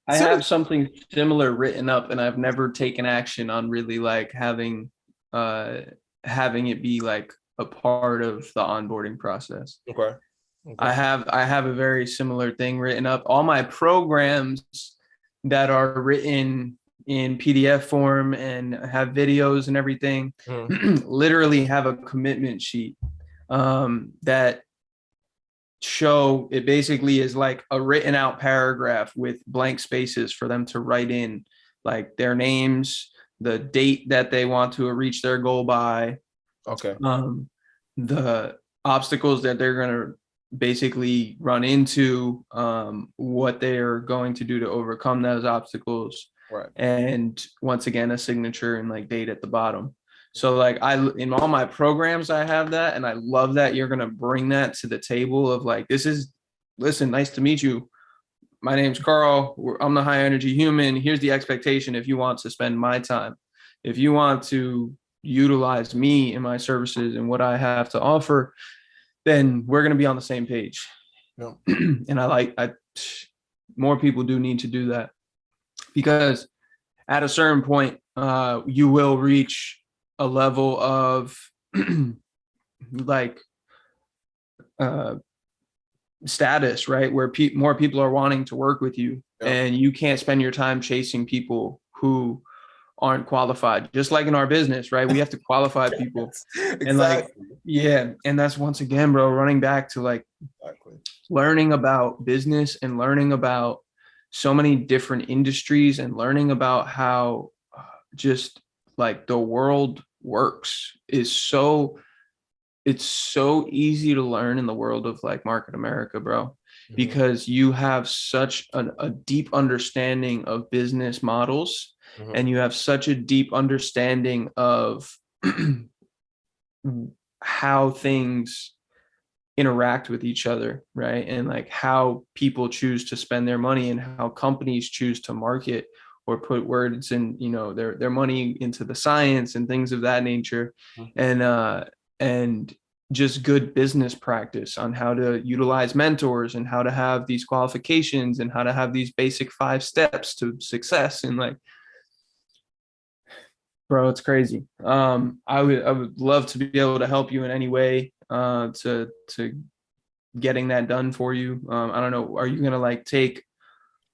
I have something similar written up, and I've never taken action on really like having it be like a part of the onboarding process. Okay. I have a very similar thing written up. All my programs that are written in PDF form and have videos and everything literally have a commitment sheet that show, it basically is like a written out paragraph with blank spaces for them to write in like their names, the date that they want to reach their goal by, the obstacles that they're going to basically run into, what they're going to do to overcome those obstacles. Right. And once again, a signature and like date at the bottom. So like in all my programs, I have that. And I love that you're going to bring that to the table of like, listen, nice to meet you. My name's Karl. I'm the high energy human. Here's the expectation. If you want to spend my time, if you want to utilize me and my services and what I have to offer, then we're going to be on the same page. Yeah. And more people do need to do that, because at a certain point, you will reach a level of like status, right? Where more people are wanting to work with you, and you can't spend your time chasing people who aren't qualified. Just like in our business, right? We have to qualify people. Exactly. And like, yeah. And that's, once again, bro, running back to like learning about business and learning about so many different industries and learning about how just like the world works it's so easy to learn in the world of like Market America, bro, because you have such a deep understanding of business models, and you have such a deep understanding of how things interact with each other, right? And like how people choose to spend their money and how companies choose to market or put words in, their money into the science and things of that nature. And just good business practice on how to utilize mentors and how to have these qualifications and how to have these basic 5 steps to success. And like, bro, it's crazy. I would love to be able to help you in any way to getting that done for you. I don't know. Are you going to like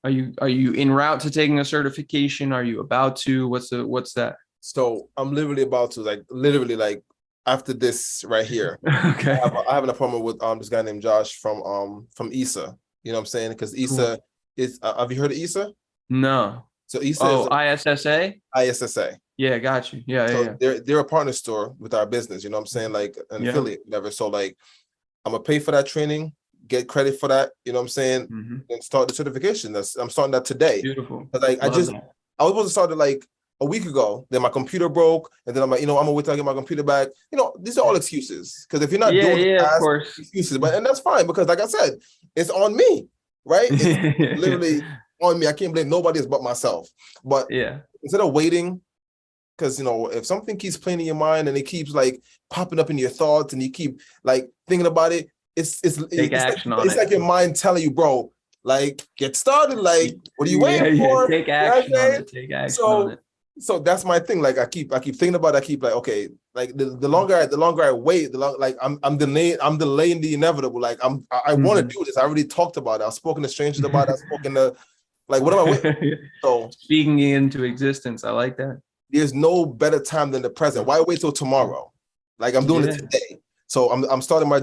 are you en route to taking a certification? Are you about to? What's that? So I'm literally about to, like after this right here. Okay. I have an appointment with this guy named Josh from ISA. You know what I'm saying? Because ISA is have you heard of ISA? No. So ISA is ISSA? ISSA. Yeah, got you. Yeah, so yeah. They're a partner store with our business, you know what I'm saying? Like an affiliate, whatever. So like I'm gonna pay for that training. get credit for that. You know what I'm saying? Mm-hmm. And start the certification. I'm starting that today. Beautiful. Like I was supposed to start it like a week ago. Then my computer broke, and then I'm like, I'm gonna wait till I get my computer back. These are all excuses. Because if you're not doing the task, of course, excuses. And that's fine because, like I said, it's on me, right? It's literally on me. I can't blame nobody else but myself. But instead of waiting, because if something keeps playing in your mind and it keeps like popping up in your thoughts and you keep like thinking about it, take action on it. It's like your mind telling you, bro, like get started. Like, what are you waiting for? Take action on it. Take action on it. So that's my thing. Like I keep thinking about it. I keep like, okay, like the longer I wait, I'm delaying the inevitable. Like I want to do this. I already talked about it. I've spoken to strangers about it. I've spoken to, like, what am I waiting? So speaking into existence. I like that. There's no better time than the present. Why wait till tomorrow? Like I'm doing it today. So I'm starting my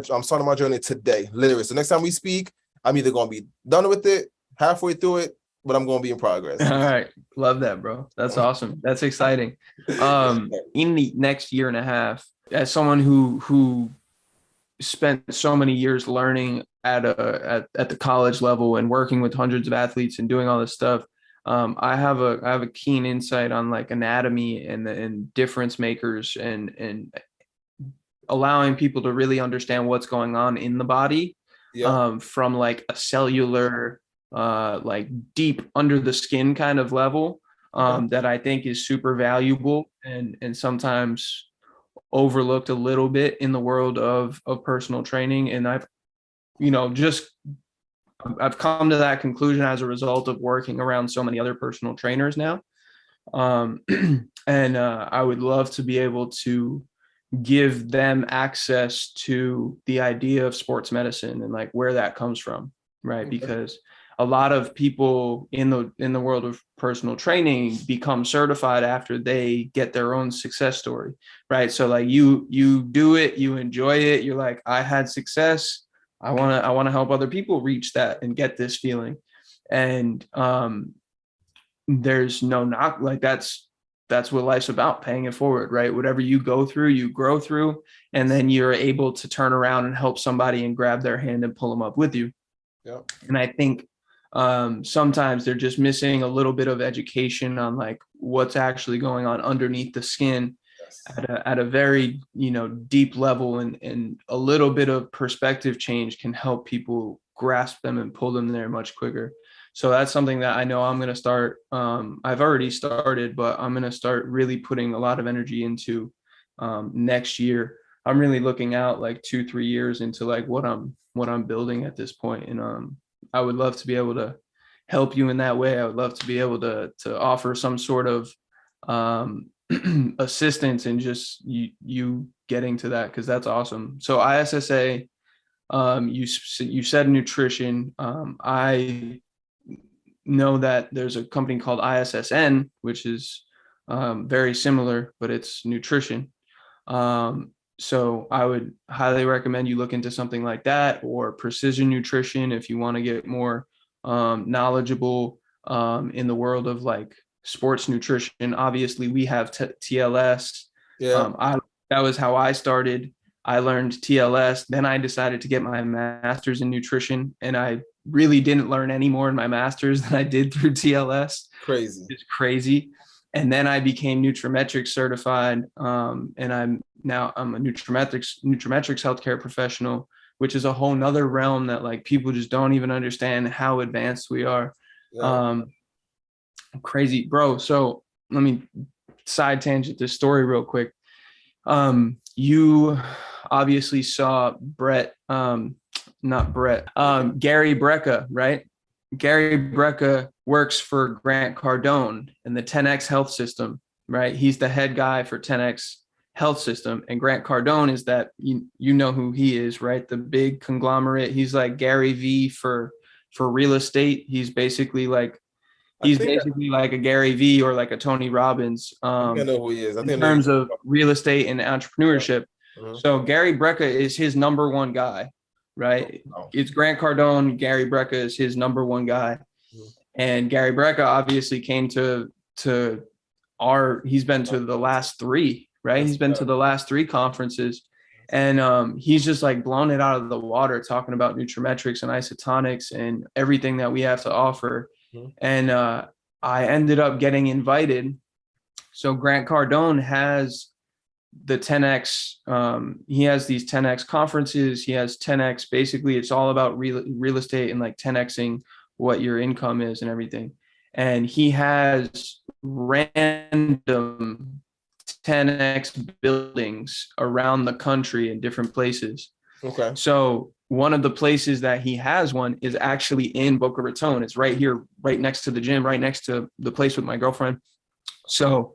journey today, literally. So next time we speak, I'm either gonna be done with it, halfway through it, but I'm gonna be in progress. All right. Love that, bro. That's awesome. That's exciting. In the next year and a half, as someone who spent so many years learning at the college level and working with hundreds of athletes and doing all this stuff, I have a keen insight on like anatomy and difference makers and allowing people to really understand what's going on in the body, from like a cellular, like deep under the skin kind of level, that I think is super valuable and sometimes overlooked a little bit in the world of personal training. And I've come to that conclusion as a result of working around so many other personal trainers now. And I would love to be able to give them access to the idea of sports medicine and like where that comes from, right? Okay. Because a lot of people in the world of personal training become certified after they get their own success story, right? So like you do it, you enjoy it, you're like, I had success. I want to help other people reach that and get this feeling. And there's no knock, like that's what life's about, paying it forward, right? Whatever you go through, you grow through, and then you're able to turn around and help somebody and grab their hand and pull them up with you. Yeah. And I think sometimes they're just missing a little bit of education on like what's actually going on underneath the skin. Yes. At a very deep level, and a little bit of perspective change can help people grasp them and pull them there much quicker. So that's something that I know I'm going to start. I've already started, but I'm going to start really putting a lot of energy into next year. I'm really looking out like 2-3 years into like what I'm building at this point. And I would love to be able to help you in that way. I would love to be able to offer some sort of assistance in just you getting to that, because that's awesome. So ISSA, you said nutrition. I know that there's a company called ISSN, which is very similar, but it's nutrition. So I would highly recommend you look into something like that, or precision nutrition if you want to get more knowledgeable in the world of like sports nutrition. Obviously, we have TLS. Yeah. That was how I started. I learned TLS. Then I decided to get my master's in nutrition, and I really didn't learn any more in my master's than I did through TLS. Crazy. It's crazy. And then I became Nutrimetrics certified. And I'm a Nutrimetrics healthcare professional, which is a whole nother realm that like people just don't even understand how advanced we are. Yeah. Crazy, bro. So let me side tangent this story real quick. You obviously saw Gary Brecka, right? Gary Brecka works for Grant Cardone and the 10X health system, right? He's the head guy for 10X health system. And Grant Cardone is that, you know who he is, right? The big conglomerate. He's like Gary V for real estate. He's basically like, like a Gary V or like a Tony Robbins. I know who he is. In terms of real estate and entrepreneurship. Yeah. Uh-huh. So Gary Brecka is his number one guy, right? Oh. It's Grant Cardone. Gary Brecka is his number one guy. Mm-hmm. And Gary Brecka obviously came he's been to the last three, right? He's been to the last three conferences. And he's just like blown it out of the water, talking about nutrimetrics and isotonics and everything that we have to offer. Mhm. And I ended up getting invited. So Grant Cardone has the 10X. He has these 10X conferences. He has 10X. Basically, it's all about real estate and like 10Xing what your income is and everything. And he has random 10X buildings around the country in different places. Okay. So one of the places that he has one is actually in Boca Raton. It's right here, right next to the gym, right next to the place with my girlfriend. So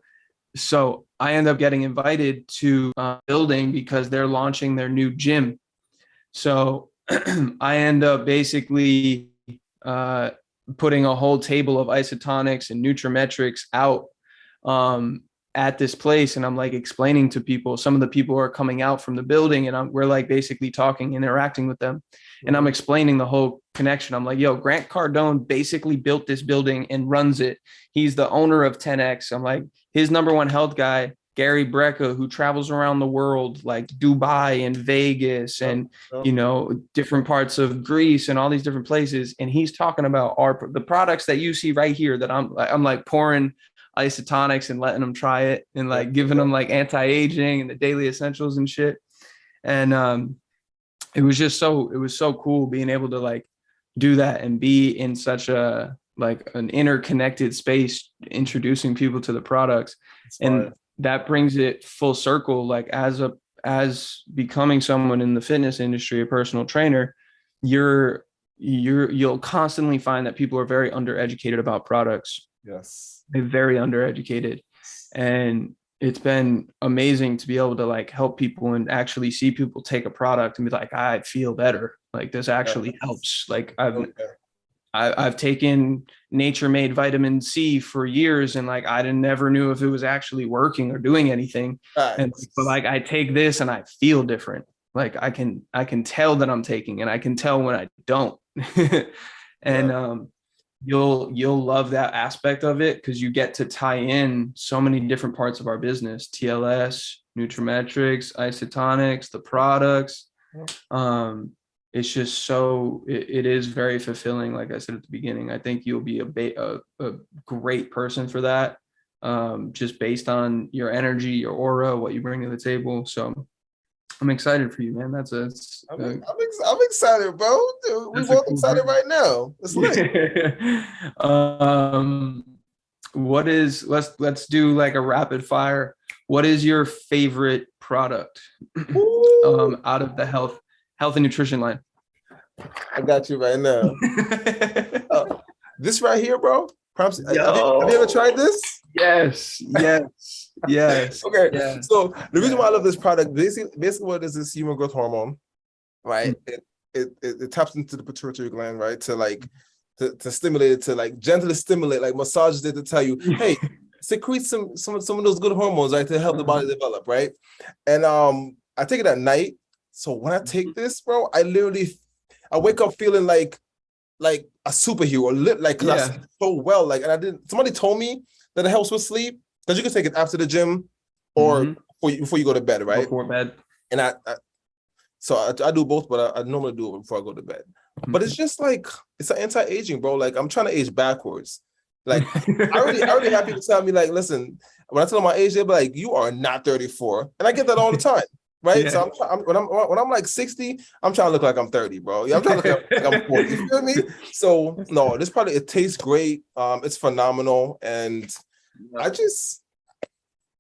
I end up getting invited to a building because they're launching their new gym. So I end up basically putting a whole table of isotonics and nutrimetrics out at this place. And I'm like explaining to people, some of the people are coming out from the building, and we're like basically talking, interacting with them. And I'm explaining the whole connection. I'm like, yo, Grant Cardone basically built this building and runs it. He's the owner of 10X. I'm like, his number one health guy, Gary Brecka, who travels around the world, like Dubai and Vegas and, different parts of Greece and all these different places. And he's talking about the products that you see right here that I'm like pouring isotonics and letting them try it and like giving them like anti-aging and the daily essentials and shit. And it was so cool being able to like do that and be in such a like an interconnected space, introducing people to the products. And that brings it full circle. Like as becoming someone in the fitness industry, a personal trainer, you'll constantly find that people are very undereducated about products. Yes. They're very undereducated. And it's been amazing to be able to like help people and actually see people take a product and be like, I feel better. Like this actually helps. Like I've taken Nature Made vitamin C for years, and like I never knew if it was actually working or doing anything. But like I take this and I feel different. Like I can tell that I'm taking, and I can tell when I don't. And you'll love that aspect of it because you get to tie in so many different parts of our business: TLS, nutrimetrics, isotonics, the products. It's just it is very fulfilling. Like I said at the beginning, I think you'll be a great person for that, just based on your energy, your aura, what you bring to the table. So I'm excited for you, man. I'm excited, bro. Dude, we're both cool excited right now. It's lit. Let's do like a rapid fire. What is your favorite product out of the health and nutrition line? I got you right now. This right here, bro. Have you ever tried this? Yes. Okay. Yeah. So the reason why I love this product, basically what is this human growth hormone, right? It taps into the pituitary gland, right? To stimulate it, to like gently stimulate, like massages it to tell you, hey, secrete some of those good hormones, right? To help the body develop, right? And I take it at night. So when I take this, bro, I wake up feeling like a superhero, like because I sleep so well. Like, and somebody told me that it helps with sleep, because you can take it after the gym or before you go to bed, right? Before bed. And I do both, but I normally do it before I go to bed. But it's just like, it's an anti-aging, bro. Like I'm trying to age backwards. Like I already have people tell me like, listen, when I tell them my age, they'll be like, you are not 34. And I get that all the time. Right. Yeah. So when I'm like 60, I'm trying to look like I'm 30, bro. Yeah, I'm trying to look like I'm 40. You feel me? So no, this product, it tastes great. It's phenomenal. And I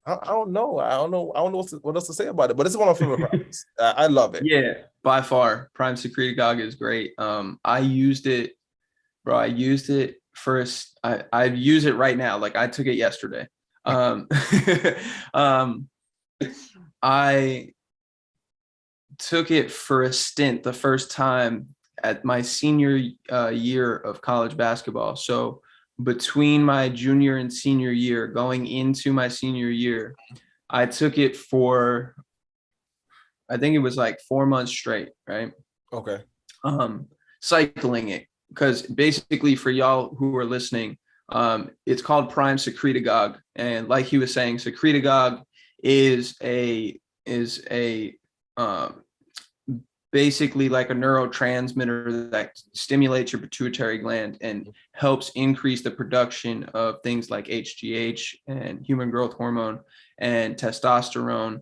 don't know what else to say about it, but it's one of my favorite products. I love it. Yeah, by far. Prime Secretagogue is great. I used it, bro. I used it first. I use it right now. Like I took it yesterday. I took it for a stint the first time at my senior year of college basketball. So between my junior and senior year, going into my senior year, I took it for, I think it was like 4 months straight, right? Okay. Cycling it, because basically for y'all who are listening, it's called Prime Secretagogue. And like he was saying, Secretagogue is a um, basically like a neurotransmitter that stimulates your pituitary gland and helps increase the production of things like HGH and human growth hormone and testosterone,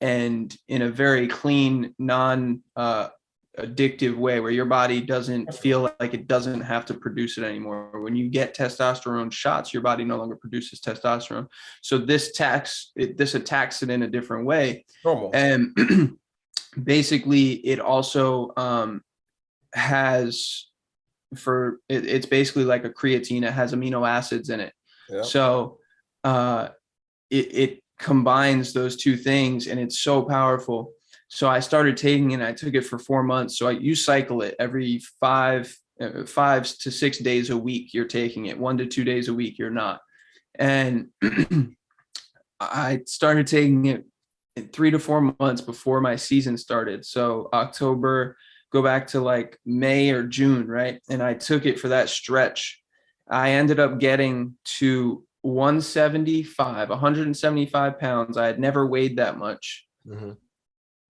and in a very clean, addictive way where your body doesn't feel like it doesn't have to produce it anymore. When you get testosterone shots, your body no longer produces testosterone. So this attacks it in a different way. Normal. And basically it also has it's basically like a creatine. It has amino acids in it. Yeah. So it combines those two things, and it's so powerful. So I started taking it, and I took it for 4 months. So you cycle it every 5 to 6 days a week. You're taking it 1 to 2 days a week. You're not. And I started taking it 3 to 4 months before my season started. So October, go back to like May or June, right? And I took it for that stretch. I ended up getting to 175 pounds. I had never weighed that much. Mm-hmm.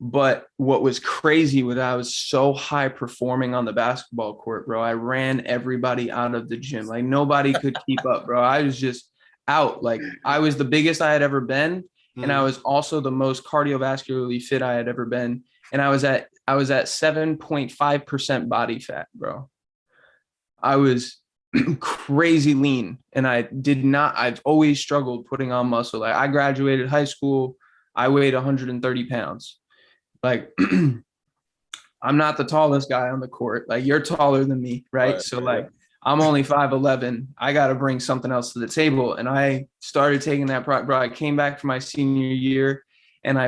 But what was crazy was I was so high performing on the basketball court, bro. I ran everybody out of the gym. Like nobody could keep up, bro. I was just out. Like I was the biggest I had ever been. And I was also the most cardiovascularly fit I had ever been. And I was at 7.5% body fat, bro. I was crazy lean. And I've always struggled putting on muscle. Like I graduated high school, I weighed 130 pounds. Like I'm not the tallest guy on the court. Like you're taller than me, right? So like I'm only 5'11". I got to bring something else to the table. And I started taking that bro. I came back for my senior year, and I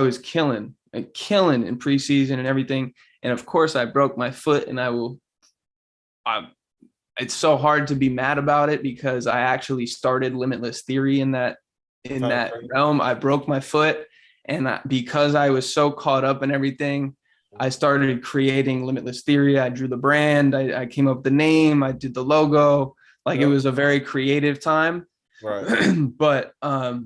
was killing in preseason and everything. And of course I broke my foot, and it's so hard to be mad about it because I actually started Limitless Theory in that realm. I broke my foot, and because I was so caught up in everything, I started creating Limitless Theory. I drew the brand. I came up with the name. I did the logo. Like It was a very creative time. Right. But I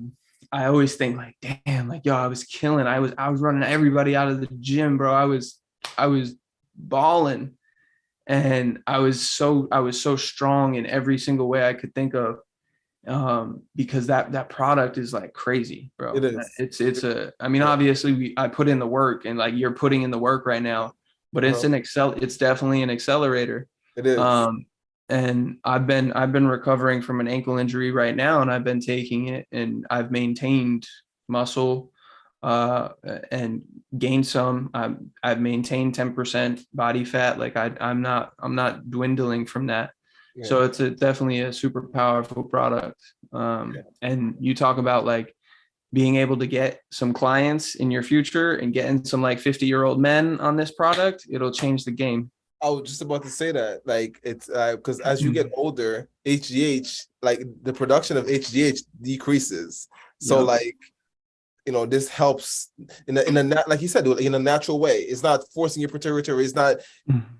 always think like, damn, like, yo, I was killing. I was running everybody out of the gym, bro. I was balling, and I was so strong in every single way I could think of. Because that product is like crazy, bro. It is. Obviously I put in the work, and like you're putting in the work right now, but it's definitely an accelerator. It is. And I've been recovering from an ankle injury right now, and I've been taking it, and I've maintained muscle and gained some. I've maintained 10% body fat. Like I'm not dwindling from that. Yeah. So it's definitely a super powerful product. And you talk about like being able to get some clients in your future and getting some like 50-year-old men on this product, it'll change the game. I was just about to say that, like, it's because as you get older, HGH, like the production of HGH decreases. So like, this helps in a like you said, in a natural way. It's not forcing your pituitary. It's not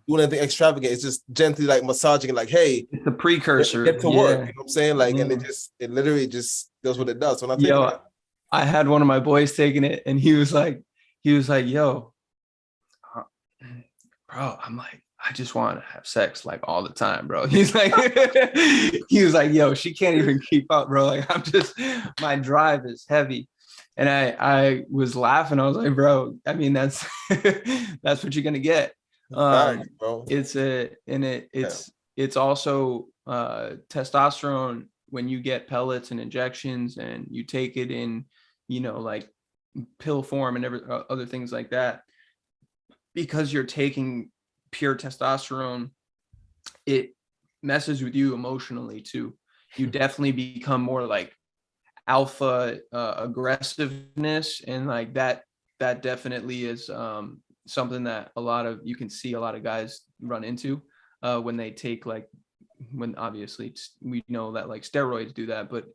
doing anything extravagant. It's just gently like massaging it, like, hey, it's a precursor. Get to work. You know what I'm saying? Like, and it literally just does what it does. So I had one of my boys taking it, and he was like, yo, bro, I'm like, I just want to have sex like all the time, bro. He was like, yo, she can't even keep up, bro. Like my drive is heavy. And I was laughing. I was like, bro, I mean, that's what you're gonna get. It's also testosterone when you get pellets and injections, and you take it in, like pill form and other things like that. Because you're taking pure testosterone, it messes with you emotionally too. You definitely become more like alpha aggressiveness, and like that definitely is something that you can see a lot of guys run into when they take when obviously we know that like steroids do that, but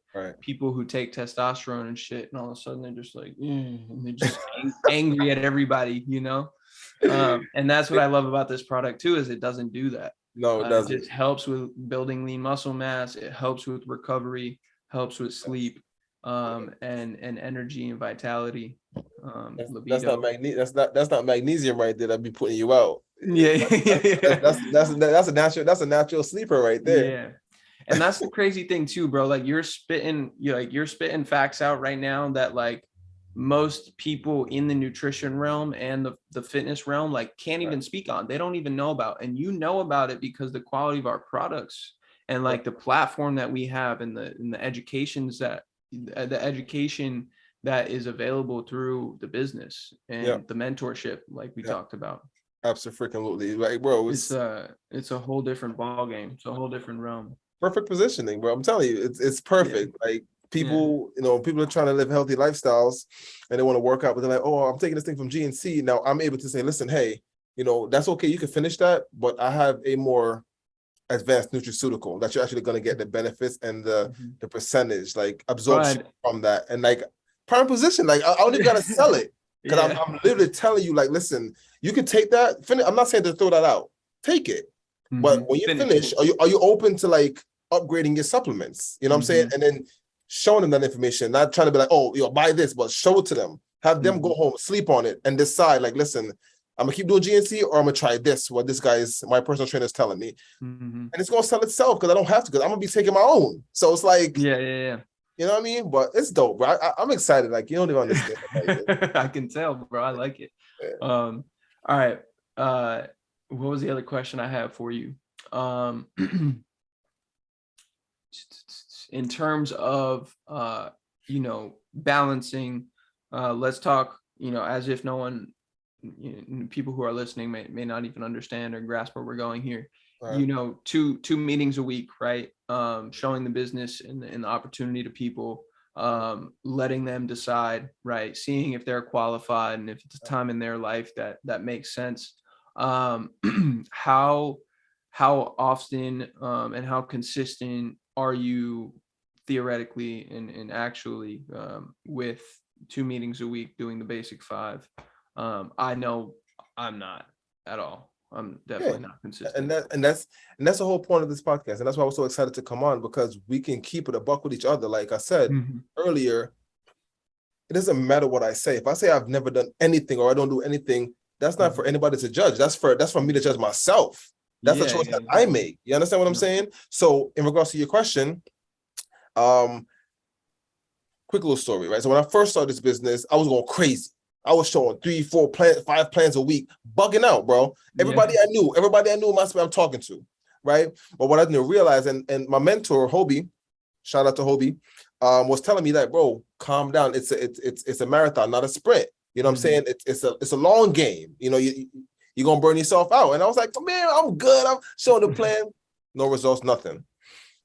people who take testosterone and shit, and all of a sudden they're just like and they're just angry at everybody, and that's what I love about this product too, is it doesn't do that. No, it doesn't. It just helps with building lean muscle mass. It helps with recovery, helps with sleep. and energy and vitality, That's not libido. that's not magnesium right there that be putting you out. Yeah, That's a natural sleeper right there. yeah. And that's the crazy thing too, bro. Like you're spitting facts out right now that like most people in the nutrition realm and the fitness realm like can't even speak on. They don't even know about. And you know about it because the quality of our products and like the platform that we have and the education that is available through the business and the mentorship like we talked about. Absolutely. Like, bro, It's a whole different ball game. It's a whole different realm. perfect positioning, bro. I'm telling you, it's perfect. Like people, people are trying to live healthy lifestyles and they want to work out, but they're like, oh, I'm taking this thing from GNC. Now I'm able to say, listen, hey, that's okay. You can finish that, but I have a more advanced nutraceutical that you're actually going to get the benefits and the percentage like absorption from that. And like prime position, like I don't even got to sell it because I'm literally telling you, like, listen, you can take that. I'm not saying to throw that out. Take it. But when you finish, are you open to like upgrading your supplements? You know what I'm saying? And then showing them that information, not trying to be like, oh, buy this, but show it to them. Have them go home, sleep on it, and decide, like, listen, I'm gonna keep doing GNC or I'm gonna try this, what this my personal trainer is telling me. And it's gonna sell itself because I don't have to, because I'm gonna be taking my own. So it's like, yeah. You know what I mean? But it's dope, bro. I'm excited. Like, you don't even understand. I can tell, bro. I like it. Yeah. All right. What was the other question I have for you? In terms of balancing, let's talk, as if no one, people who are listening may not even understand or grasp where we're going here. Right. Two meetings a week, right? Showing the business and the opportunity to people, letting them decide, right? Seeing if they're qualified and if it's a time in their life that makes sense. How often and how consistent are you theoretically and actually with 2 meetings a week doing the basic 5? I know I'm not at all. I'm definitely not consistent. And that's the whole point of this podcast. And that's why I was so excited to come on, because we can keep it a buck with each other. Like I said earlier, it doesn't matter what I say. If I say I've never done anything or I don't do anything, that's not for anybody to judge. That's for me to judge myself. That's the choice that I make. You understand what I'm saying? So in regards to your question, quick little story, right? So when I first started this business, I was going crazy. I was showing 3, 4 plans, 5 plans a week, bugging out, bro. Everybody I knew I'm talking to, right? But what I didn't realize, and my mentor, Hobie, shout out to Hobie, was telling me that, bro, calm down. It's a marathon, not a sprint. You know what I'm saying? It's a long game. You're gonna burn yourself out. And I was like, man, I'm good. I'm showing the plan. No results, nothing.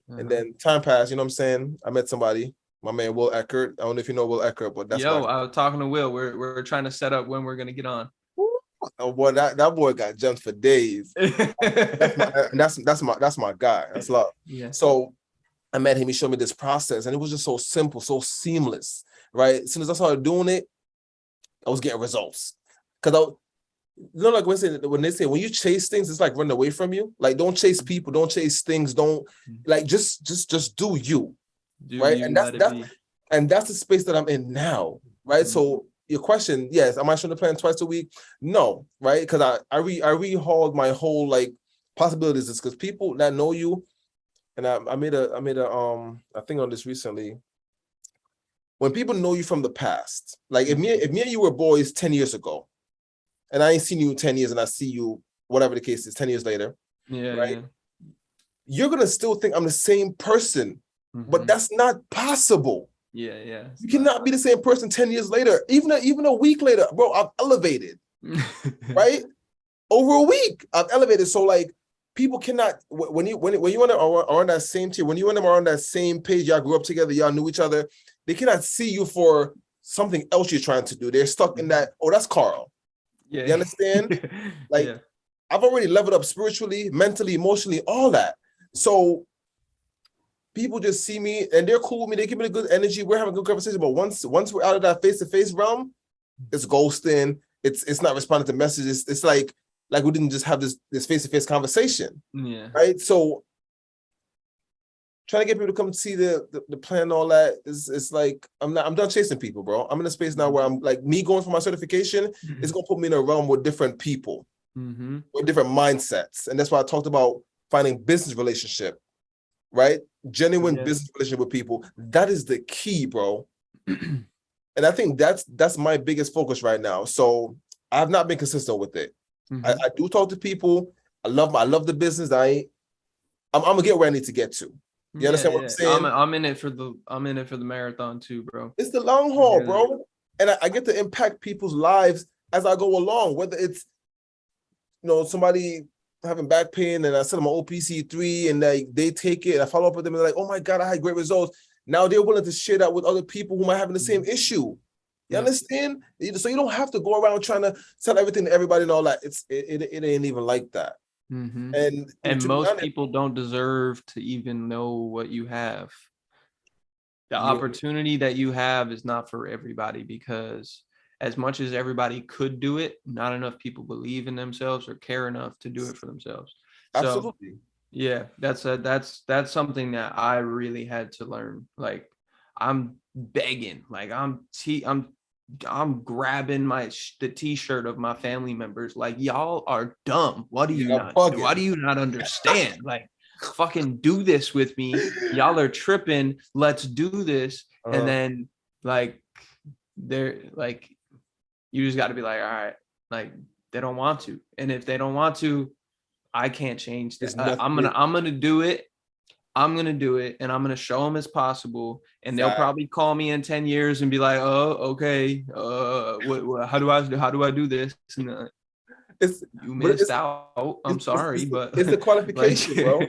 And then time passed, you know what I'm saying? I met somebody, my man Will Eckert. I don't know if you know Will Eckert, but that's I was talking to Will. We're trying to set up when we're gonna get on. Oh boy, that boy got jumped for days. that's my guy. That's love. Yeah. So I met him. He showed me this process, and it was just so simple, so seamless. Right. As soon as I started doing it, I was getting results. Because like when they say when you chase things, it's like running away from you. Like, don't chase people, don't chase things, don't like just do you. Right. And that's the space that I'm in now. Right. So your question, yes, am I showing the plan twice a week? No, right? Because I rehauled my whole like possibilities, is because people that know you, and I made a thing on this recently. When people know you from the past, like if me and you were boys 10 years ago, and I ain't seen you in 10 years, and I see you, whatever the case is, 10 years later, right? You're gonna still think I'm the same person, but that's not possible. Yeah. You cannot be the same person 10 years later, even a week later, bro. I've elevated, right? Over a week, I've elevated. So like, people cannot, when you are on that same tier, when you and them are on that same page, y'all grew up together, y'all knew each other, they cannot see you for something else you're trying to do. They're stuck in that, oh, that's Karl. Yeah. You understand? Like, I've already leveled up spiritually, mentally, emotionally, all that. So people just see me and they're cool with me. They give me the good energy. We're having a good conversation. But once we're out of that face-to-face realm, it's ghosting. It's not responding to messages. It's like we didn't just have this face-to-face conversation. Yeah. Right. So trying to get people to come see the plan and all that is like, I'm done chasing people, bro. I'm in a space now where I'm like, me going for my certification is going to put me in a realm with different people, with different mindsets. And that's why I talked about finding business relationship, right? Genuine business relationship with people. That is the key, bro. And I think that's my biggest focus right now. So I have not been consistent with it. I do talk to people. I love the business. I'm gonna get where I need to get to. You understand what I'm saying? I'm in it for the marathon too, bro. It's the long haul, bro. And I get to impact people's lives as I go along, whether it's, somebody having back pain and I send them an OPC3 and they take it and I follow up with them and they're like, oh my God, I had great results. Now they're willing to share that with other people who might have the same issue. You understand? So you don't have to go around trying to tell everything to everybody and all that. It ain't even like that. And most people don't deserve to even know what you have. The opportunity that you have is not for everybody, because as much as everybody could do it, not enough people believe in themselves or care enough to do it for themselves. Absolutely. So, yeah, that's something that I really had to learn. Like, I'm begging, like I'm grabbing the t-shirt of my family members. Like, y'all are dumb. Why do you not understand? Like, fucking do this with me. Y'all are tripping. Let's do this. And then like, they're like, you just got to be like, all right, like, they don't want to. And if they don't want to, I can't change this. I'm gonna do it. I'm going to do it, and I'm going to show them it's possible. And they'll probably call me in 10 years and be like, oh, okay. How do I do this? And, you missed out. I'm sorry, but it's the qualification, bro.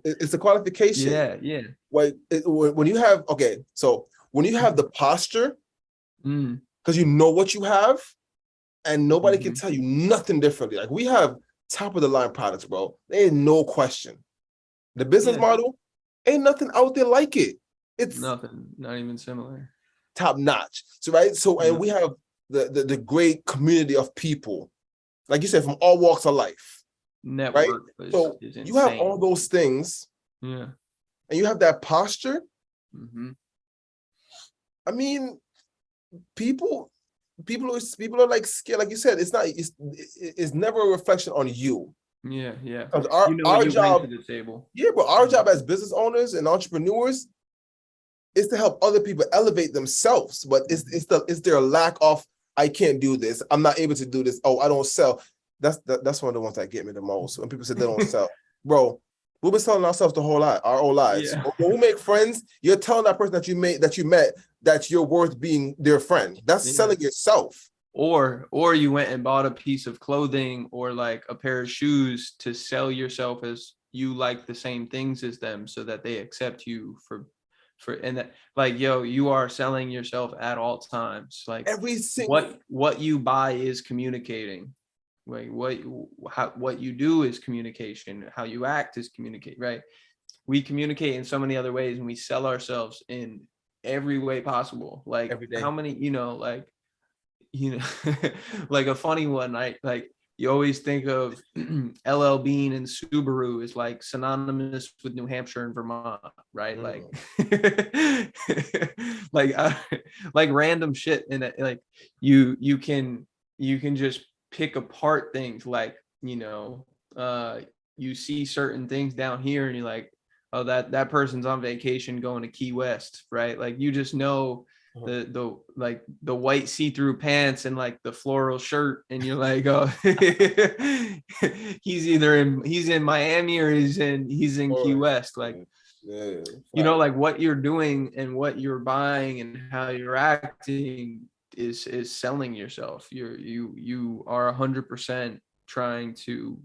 It's the qualification. Yeah. When you have, so when you have the posture, because you know what you have, and nobody can tell you nothing differently. Like, we have top of the line products, bro. There ain't no question. The business model, ain't nothing out there like it. It's nothing, not even similar. Top notch. So, right. So, and we have the great community of people, like you said, from all walks of life. Network. Right? So you have all those things. Yeah. And you have that posture. I mean, people are like scared. Like you said, it's never a reflection on you. Yeah. Our job to the table. Yeah, but our job as business owners and entrepreneurs is to help other people elevate themselves. But it's their lack of, I can't do this. I'm not able to do this. Oh, I don't sell. That's one of the ones that get me the most. When people say they don't sell, bro, we've been selling ourselves our whole lives. Yeah. When we make friends, you're telling that person that you met that you're worth being their friend. That's selling yourself. Or you went and bought a piece of clothing or like a pair of shoes to sell yourself as you like the same things as them, so that they accept you for and that, like, you are selling yourself at all times. Like, every single what you buy is communicating. Like, what you do is communication. How you act is communicate, right? We communicate in so many other ways, and we sell ourselves in every way possible. Like, how many, like a funny one, right? Like, you always think of LL Bean and Subaru is like synonymous with New Hampshire and Vermont, right? Like, like random shit. And like, you can just pick apart things. Like, you see certain things down here and you're like, oh, that person's on vacation going to Key West, right? Like, you just know the white see-through pants and like the floral shirt, and you're like, oh, he's in Miami or he's in Key West. Like, like what you're doing and what you're buying and how you're acting is selling yourself. You are 100% trying to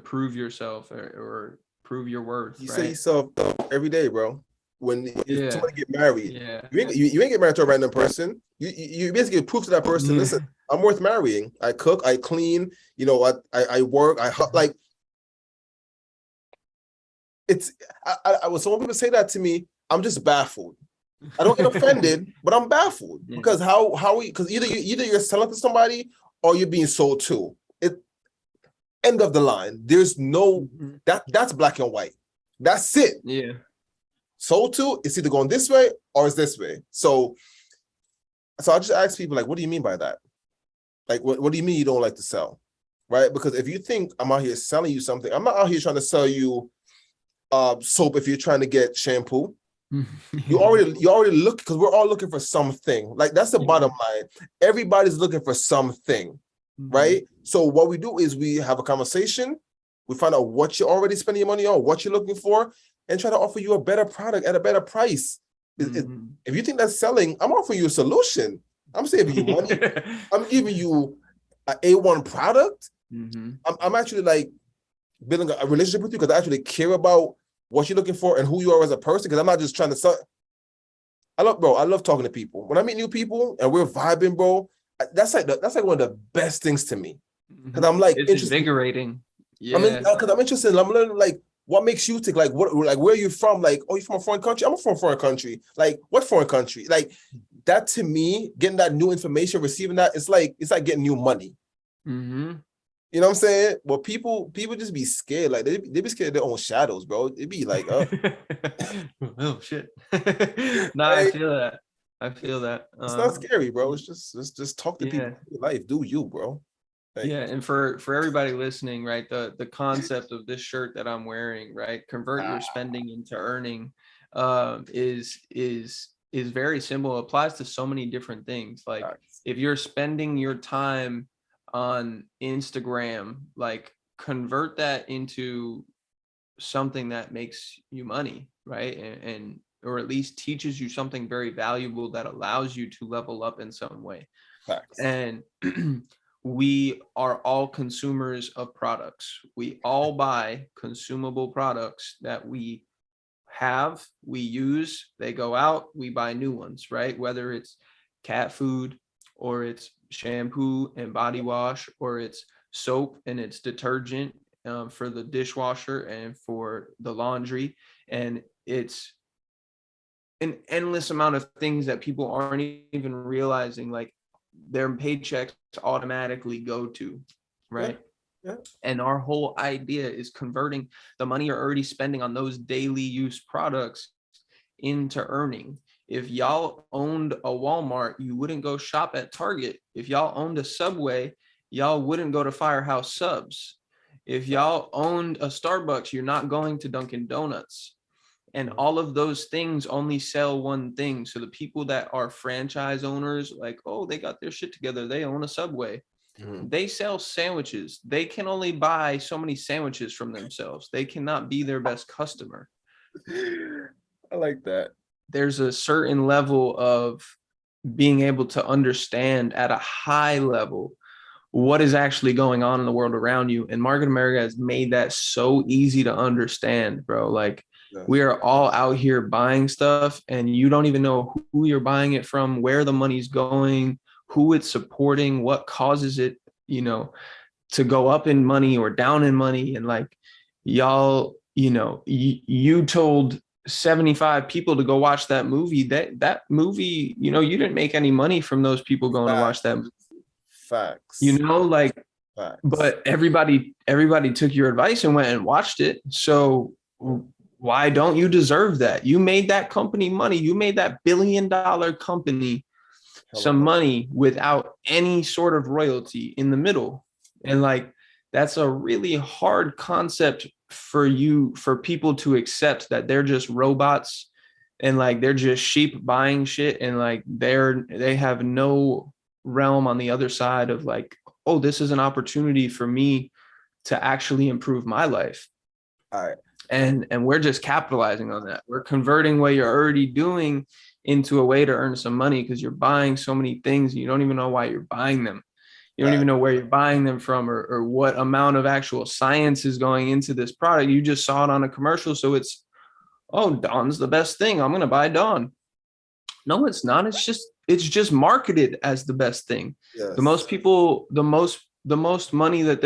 prove yourself or prove your worth. You say yourself every day, bro. When somebody get married, you ain't get married to a random person. You basically prove to that person, listen, I'm worth marrying. I cook, I clean, I work, like, it's so when people say that to me, I'm just baffled. I don't get offended, but I'm baffled because because either you're selling to somebody or you're being sold to. End of the line. There's no that's black and white. That's it. Yeah. sold to, it's either going this way or it's this way. So I just ask people, like, what do you mean by that? Like, what do you mean you don't like to sell? Right? Because if you think I'm out here selling you something, I'm not out here trying to sell you soap if you're trying to get shampoo. You already look, because we're all looking for something. Like, that's the bottom line. Everybody's looking for something, right? So what we do is we have a conversation, we find out what you're already spending your money on, what you're looking for, and try to offer you a better product at a better price. If you think that's selling, I'm offering you a solution. I'm saving you money. I'm giving you an A1 product. I'm actually like building a relationship with you because I actually care about what you're looking for and who you are as a person, because I'm not just trying to sell. I love talking to people. When I meet new people and we're vibing, bro, that's like one of the best things to me. Because I'm like, it's invigorating. Yeah. Because I'm interested. I'm learning, like, what makes you tick? Like, where are you from? Like, oh, you from a foreign country? I'm from a foreign country. Like, what foreign country? Like, that to me, getting that new information, receiving that, it's like getting new money. You know what I'm saying? Well, people just be scared. Like, they be scared of their own shadows, bro. It'd be like, oh shit. No, I feel that. It's not scary, bro. It's just talk to people. Life, do you, bro? And for everybody listening, right, the concept of this shirt that I'm wearing, right, convert your spending into earning, is very simple. It applies to so many different things. Like, if you're spending your time on Instagram, like, convert that into something that makes you money, right? And or at least teaches you something very valuable that allows you to level up in some way. Facts. And we are all consumers of products. We all buy consumable products that we have, we use, they go out, we buy new ones, right? Whether it's cat food, or it's shampoo and body wash, or it's soap and it's detergent for the dishwasher and for the laundry. And it's an endless amount of things that people aren't even realizing, like, their paychecks automatically go to, right? And our whole idea is converting the money you're already spending on those daily use products into earning. If y'all owned a Walmart, you wouldn't go shop at Target. If y'all owned a Subway, y'all wouldn't go to Firehouse Subs. If y'all owned a Starbucks, you're not going to Dunkin' Donuts. And all of those things only sell one thing. So the people that are franchise owners, like, oh, they got their shit together, they own a Subway. They sell sandwiches. They can only buy so many sandwiches from themselves. They cannot be their best customer. I like that. There's a certain level of being able to understand at a high level what is actually going on in the world around you. And Market America has made that so easy to understand, bro. Like, we are all out here buying stuff and you don't even know who you're buying it from, where the money's going, who it's supporting, what causes it, to go up in money or down in money. And like, y'all, you told 75 people to go watch that movie. That movie, you didn't make any money from those people going to watch that movie. Facts. Like, Facts. But everybody took your advice and went and watched it. So why don't you deserve that? You made that company money. You made that $1 billion company some money without any sort of royalty in the middle. And like, that's a really hard concept for people to accept, that they're just robots and like they're just sheep buying shit, and like they have no realm on the other side of like, oh, this is an opportunity for me to actually improve my life. All right. And we're just capitalizing on that. We're converting what you're already doing into a way to earn some money, because you're buying so many things and you don't even know why you're buying them. You don't even know where you're buying them from, or what amount of actual science is going into this product. You just saw it on a commercial. So it's, oh, Dawn's the best thing, I'm going to buy Dawn. No, it's not. It's just marketed as the best thing. Yes. The most people, the most money that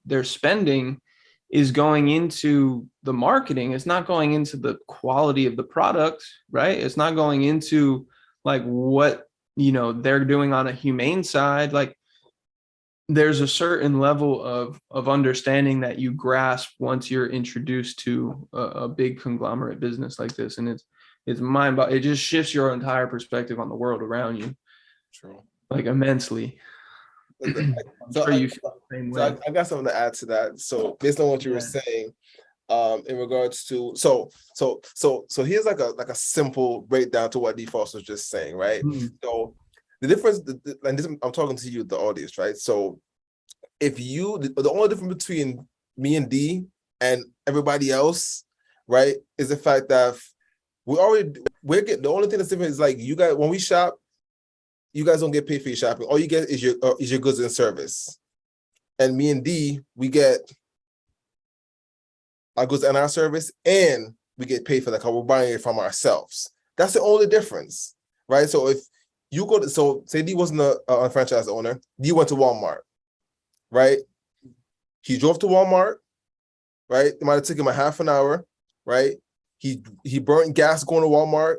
they're spending is going into the marketing. It's not going into the quality of the product, right? It's not going into like what, they're doing on a humane side. Like, there's a certain level of understanding that you grasp once you're introduced to a big conglomerate business like this. And It's mind-boggling. It just shifts your entire perspective on the world around you. True. Like immensely. I'm So sure you feel the same way. I got something to add to that. So based on what you were saying, in regards to so here's like a simple breakdown to what DeFoss was just saying, right? So the difference, and this, I'm talking to you, the audience, right? So if you, the only difference between me and D and everybody else, right, is the fact that we're getting, the only thing that's different is like you guys, when we shop, you guys don't get paid for your shopping. All you get is your goods and service. And me and D, we get our goods and our service, and we get paid for that because we're buying it from ourselves. That's the only difference, right? So if you go to, so say D wasn't a franchise owner, D went to Walmart, right? He drove to Walmart, right? It might have taken him a half an hour, right? He burnt gas going to Walmart,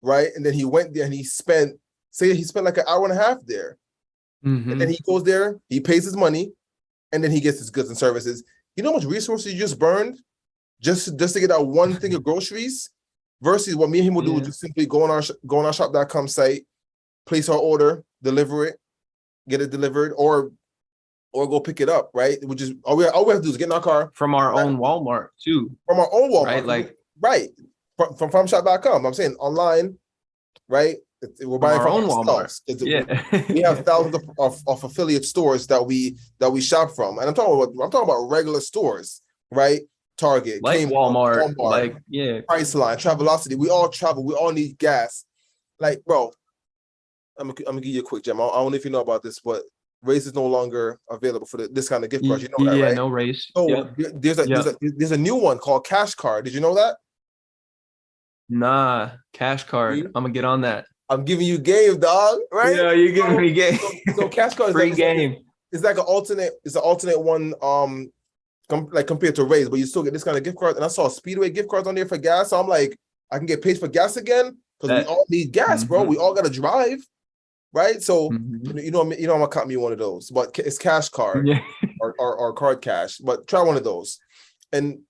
right? And then he went there and he spent like an hour and a half there. And then he goes there, he pays his money, and then he gets his goods and services. You know how much resources you just burned just to get that one thing of groceries versus what me and him will do is just simply go on our shop.com site, place our order, deliver it, get it delivered, or go pick it up, right? Which is all we have to do is get in our car. From our own Walmart too. From our own Walmart. Right? Like from shop.com. I'm saying online, right? We're buying from our own Walmart. We have thousands of affiliate stores that we shop from, and I'm talking about regular stores, right? Target, like Walmart, like Priceline, Travelocity. We all travel. We all need gas. Like, bro, I'm gonna give you a quick gem. I don't know if you know about this, but Race is no longer available for this kind of gift card. You know that, right? Yeah, no Race. So there's a new one called Cash Card. Did you know that? Nah, Cash Card. I'm gonna get on that. I'm giving you game, dog. Right? Yeah, you're giving me game. So Cash Card is free game. It's like an alternate. It's an alternate one. Like compared to Raise, but you still get this kind of gift card. And I saw Speedway gift cards on there for gas. So I'm like, I can get paid for gas again because we all need gas, bro. We all gotta drive, right? So you know, I'm gonna cut me one of those, but it's Cash Card or Card Cash. But try one of those, and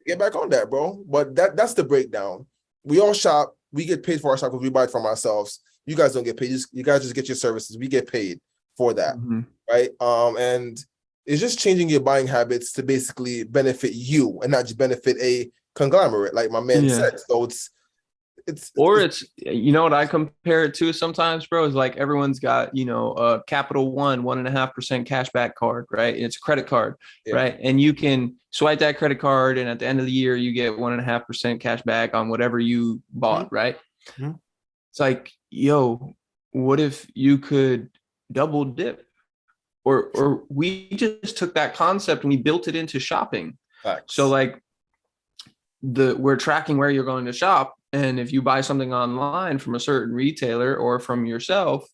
get back on that, bro. But that's the breakdown. We all shop. We get paid for our shop because we buy it from ourselves. You guys don't get paid. You guys just get your services. We get paid for that, right? And it's just changing your buying habits to basically benefit you and not just benefit a conglomerate, like my man said. So it's you know what I compare it to sometimes, bro, is like everyone's got, you know, a Capital One 1.5% cashback card, right? It's a credit card, right? And you can swipe that credit card, and at the end of the year, you get 1.5% cash back on whatever you bought, right? It's like, yo, what if you could double dip? Or we just took that concept and we built it into shopping. Facts. So like we're tracking where you're going to shop. And if you buy something online from a certain retailer or from yourself,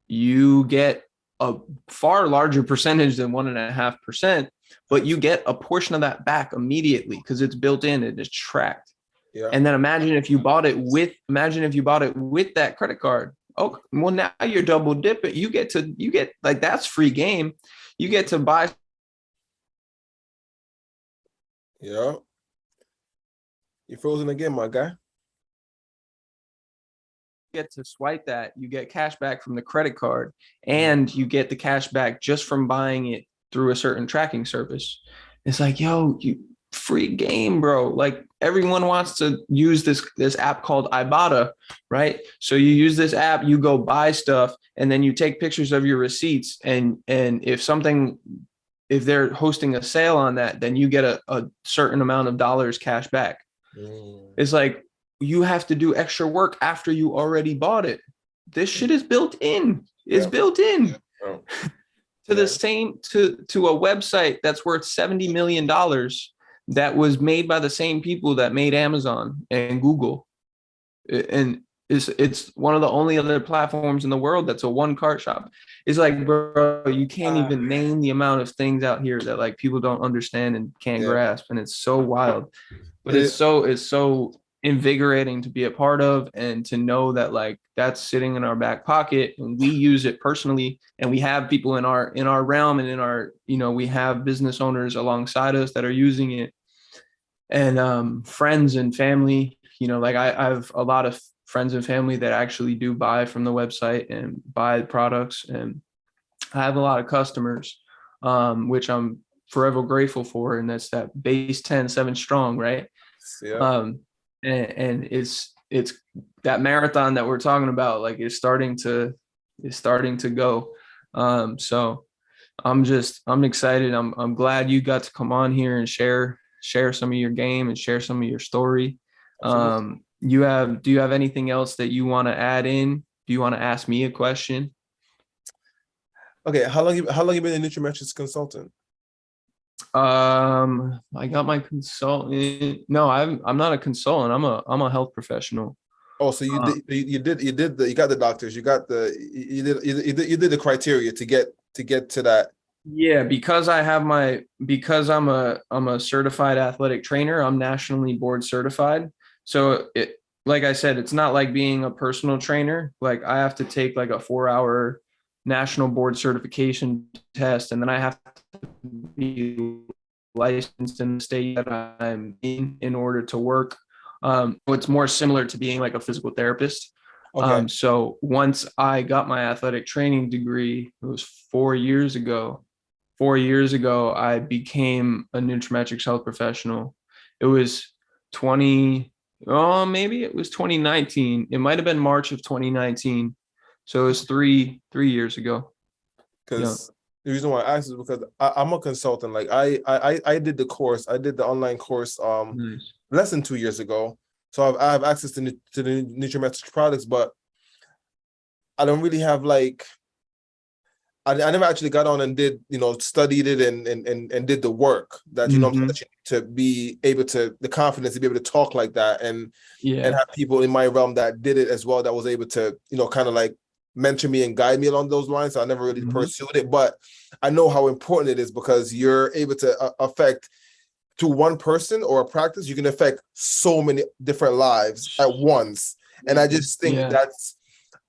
you get a far larger percentage than 1.5%, but you get a portion of that back immediately because it's built in and it's tracked. And then imagine if you bought it with that credit card. Oh, well, now you're double dipping. You get like, that's free game. You get to buy. Yeah. You're frozen again, my guy. You get to swipe that. You get cash back from the credit card, and you get the cash back just from buying it through a certain tracking service. It's like, yo, free game, bro. Like everyone wants to use this app called Ibotta, right? So you use this app, you go buy stuff, and then you take pictures of your receipts. And if they're hosting a sale on that, then you get a certain amount of dollars cash back. It's like you have to do extra work after you already bought it. This shit is built in. It's built in. To the same to a website that's worth $70 million. That was made by the same people that made Amazon and Google. And it's one of the only other platforms in the world that's a one cart shop. It's like, bro, you can't even name the amount of things out here that like people don't understand and can't grasp. And it's so wild. But it's so invigorating to be a part of, and to know that like that's sitting in our back pocket and we use it personally, and we have people in our realm and in our, you know, we have business owners alongside us that are using it, and friends and family like I have a lot of friends and family that actually do buy from the website and buy products, and I have a lot of customers, which I'm forever grateful for. And that's that base 10, 7 strong, right? Yeah. And it's that marathon that we're talking about, like is starting to go. So I'm excited. I'm glad you got to come on here and share some of your game and share some of your story. Do you have anything else that you want to add in? Do you want to ask me a question? Okay, how long you been a nutrimetrics consultant? I got my consultant. No, I'm not a consultant. I'm a health professional. Oh, so you got the doctors, you got the you did the criteria to get to that. Yeah, because I'm a certified athletic trainer. I'm nationally board certified. So like I said, it's not like being a personal trainer. Like I have to take like a 4-hour national board certification test, and then I have to be licensed in the state that I'm in order to work. It's more similar to being like a physical therapist. Okay. So once I got my athletic training degree, it was 4 years ago. 4 years ago, I became a nutrimetrics health professional. It was maybe it was 2019. It might have been March of 2019. So it was three years ago. Because the reason why I asked is because I'm a consultant. Like I did the course, I did the online course Nice. less than 2 years ago. So I have access to the nutrimetrics products, but I don't really have like I never actually got on and did, studied it and did the work that, that you need to be able to, the confidence to be able to talk like that and have people in my realm that did it as well, that was able to, kind of like mentor me and guide me along those lines. So I never really pursued it, but I know how important it is because you're able to affect to one person or a practice, you can affect so many different lives at once. And I just think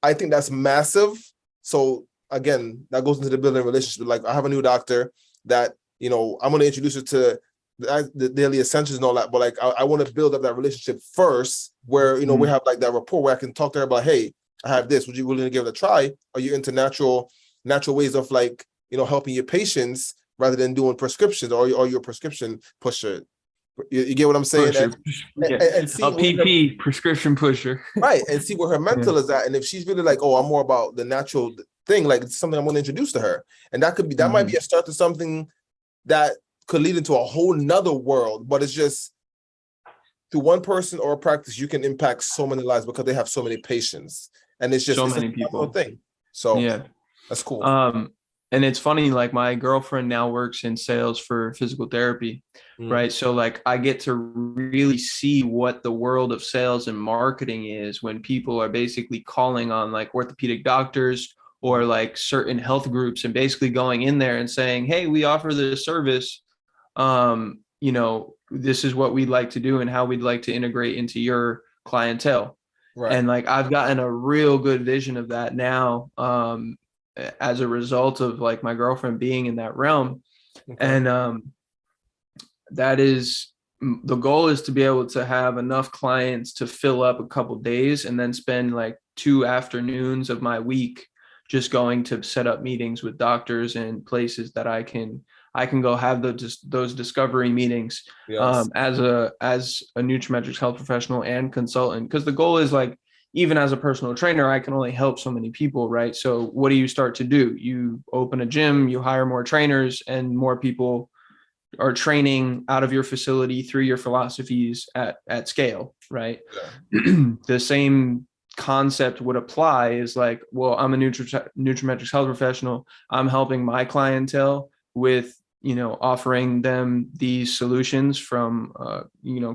I think that's massive. So again, that goes into the building relationship. Like I have a new doctor that, I'm going to introduce her to the daily essentials and all that. But like, I want to build up that relationship first where, we have like that rapport where I can talk to her about, hey, I have this. Would you willing to give it a try? Are you into natural ways of like, helping your patients rather than doing prescriptions, or you're a prescription pusher? You get what I'm saying? And see a PP prescription pusher. Right. And see where her mental is at. And if she's really like, oh, I'm more about the natural thing, like it's something I'm going to introduce to her. And that might be a start to something that could lead into a whole nother world. But it's just through one person or a practice, you can impact so many lives because they have so many patients. And it's just so many people thing. So that's cool. And it's funny, like my girlfriend now works in sales for physical therapy, right? So like I get to really see what the world of sales and marketing is when people are basically calling on like orthopedic doctors or like certain health groups and basically going in there and saying, hey, we offer this service. This is what we'd like to do and how we'd like to integrate into your clientele. Right. And like I've gotten a real good vision of that now. As a result of like my girlfriend being in that realm. And that is the goal, is to be able to have enough clients to fill up a couple days and then spend like 2 afternoons of my week just going to set up meetings with doctors and places that I can go have those discovery meetings. As a nutrimetrics health professional and consultant, because the goal is like, even as a personal trainer, I can only help so many people, right? So what do you start to do? You open a gym, you hire more trainers, and more people are training out of your facility through your philosophies at scale, right? The same concept would apply, is like, well, I'm a nutrimetrics health professional. I'm helping my clientele with, offering them these solutions from,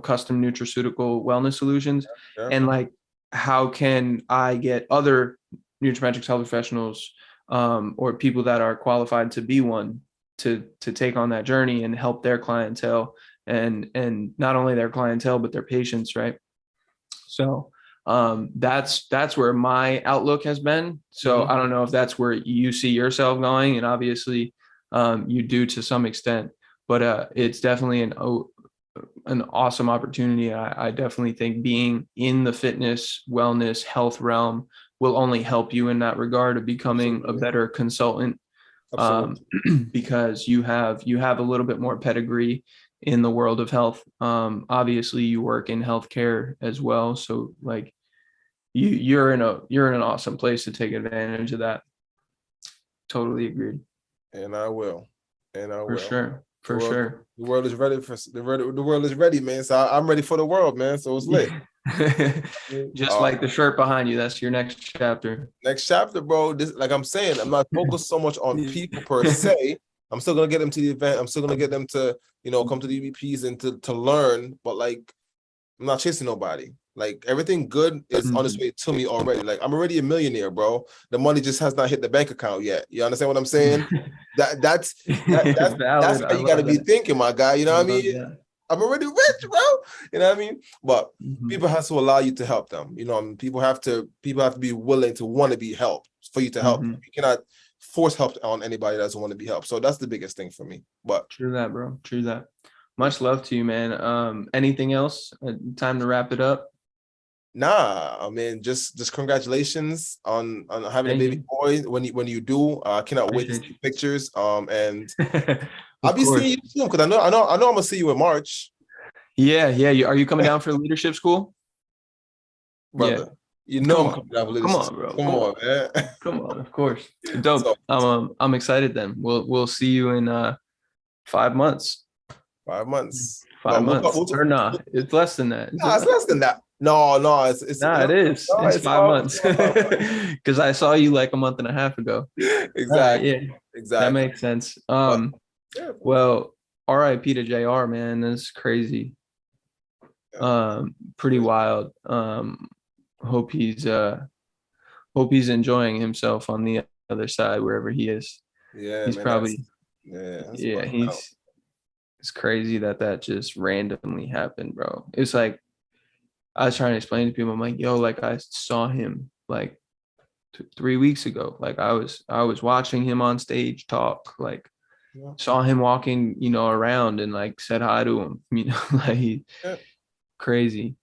custom nutraceutical wellness solutions. And like, how can I get other nutrimetrics health professionals or people that are qualified to be one to take on that journey and help their clientele, and not only their clientele, but their patients, right? So that's where my outlook has been. So I don't know if that's where you see yourself going, and obviously you do to some extent, but it's definitely an awesome opportunity. I definitely think being in the fitness, wellness, health realm will only help you in that regard of becoming a better consultant. Because you have a little bit more pedigree in the world of health. Obviously you work in healthcare as well. So like you're in an awesome place to take advantage of that. Totally agreed. And I will. For sure. For sure. The world is ready the world is ready, man. So I'm ready for the world, man. So it's lit. Just like the shirt behind you, that's your next chapter. Next chapter, bro. This, like I'm saying, I'm not focused so much on people per se. I'm still gonna get them to the event. I'm still gonna get them to, come to the EVPs and to learn. But like, I'm not chasing nobody. Like everything good is on its way to me already. Like I'm already a millionaire, bro. The money just has not hit the bank account yet. You understand what I'm saying? That's Valid. how you gotta be thinking, my guy. You know what I mean? That. I'm already rich, bro. You know what I mean? But people have to allow you to help them. People have to be willing to want to be helped for you to help them. You cannot force help on anybody that doesn't want to be helped. So that's the biggest thing for me. But true that, bro. True that. Much love to you, man. Anything else? Time to wrap it up. Nah, I mean, just congratulations on having a baby boy. When you do, I cannot wait to see pictures. And I'll be seeing you soon because I know I'm gonna see you in March. Yeah. Are you coming down for leadership school, brother? Yeah. I'm coming down for leadership. Come on, bro. Come on, man. Come on, of course. Dope. So, I'm excited. Then we'll see you in 5 months. 5 months. 5 months. Or nah, it's less than that. Nah, it's less than that. No, it's nah, it is. No, it's 5 months. Because I saw you like a month and a half ago. Exactly. Yeah. Exactly. That makes sense. Well, RIP to JR, man. That's crazy. Pretty wild. Hope he's enjoying himself on the other side wherever he is. Yeah, he's man, probably it's crazy that just randomly happened, bro. It's like I was trying to explain to people, I'm like, yo, like I saw him like 3 weeks ago. Like I was watching him on stage talk, like saw him walking, around and like said hi to him, like crazy.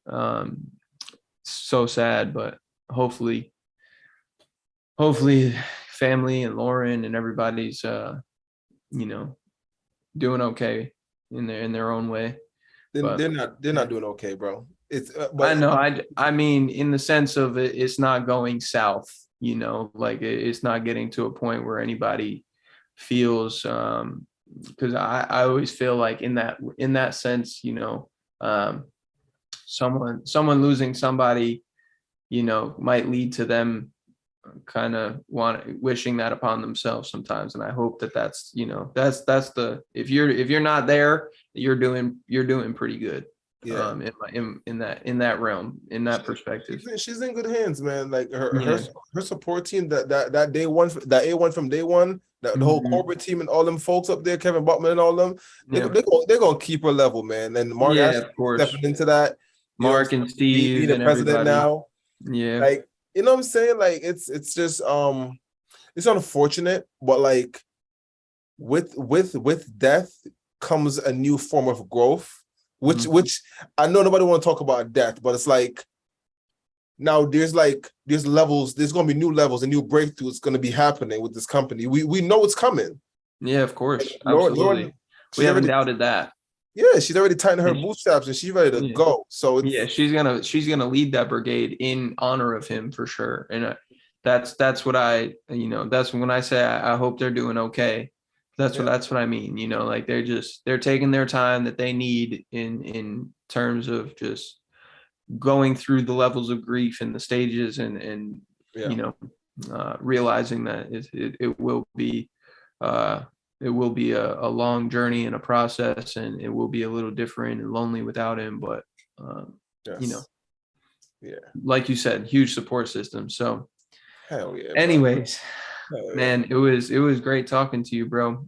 So sad, but hopefully family and Lauren and everybody's doing okay in their own way. They're not doing okay, bro. It's I know. I mean, in the sense of it's not going south, like it's not getting to a point where anybody feels because I always feel like in that sense, someone losing somebody, might lead to them kind of wishing that upon themselves sometimes. And I hope that's the if you're not there, you're doing pretty good. Yeah. In that realm, in that perspective. She's in good hands, man. Like her support team, that day one, that A1 from day one, the whole corporate team and all them folks up there, Kevin Butman and all them, they're gonna keep her level, man. And Mark of course stepping into that. Mark and Steve being the president now. Yeah. Like, you know what I'm saying? Like it's just it's unfortunate, but like with death comes a new form of growth. Which I know nobody want to talk about death, but it's like now there's levels, there's gonna be new levels and new breakthroughs gonna be happening with this company. We know it's coming. Yeah, of course. Absolutely. Lauren, we haven't doubted that. Yeah, she's already tightened her bootstraps and she's ready to go. So she's gonna lead that brigade in honor of him for sure. And that's what that's when I say I hope they're doing okay. That's what I mean, like they're taking their time that they need in terms of just going through the levels of grief and the stages and realizing that it will be a long journey and a process, and it will be a little different and lonely without him, but like you said, huge support system. So hell yeah, anyways, man, it was great talking to you, bro.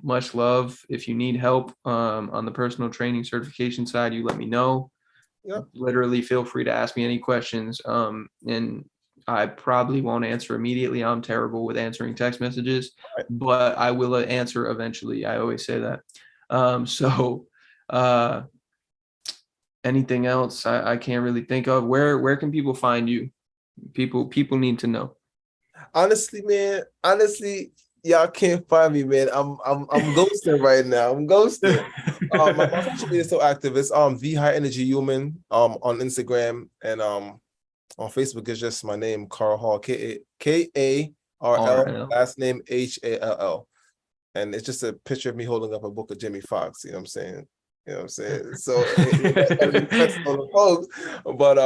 Much love. If you need help on the personal training certification side, you let me know. Literally feel free to ask me any questions. And I probably won't answer immediately. I'm terrible with answering text messages, but I will answer eventually. I always say that. anything else I can't really think of. Where can people find you? People need to know. Honestly, man, y'all can't find me, man. I'm ghosting right now. I'm ghosting. My social media is so active. It's the High Energy Human on Instagram, and on Facebook is just my name, Karl Hall, Karl, last name Hall. And it's just a picture of me holding up a book of Jimmy Fox. You know what I'm saying? You know what I'm saying? So that's on the post. But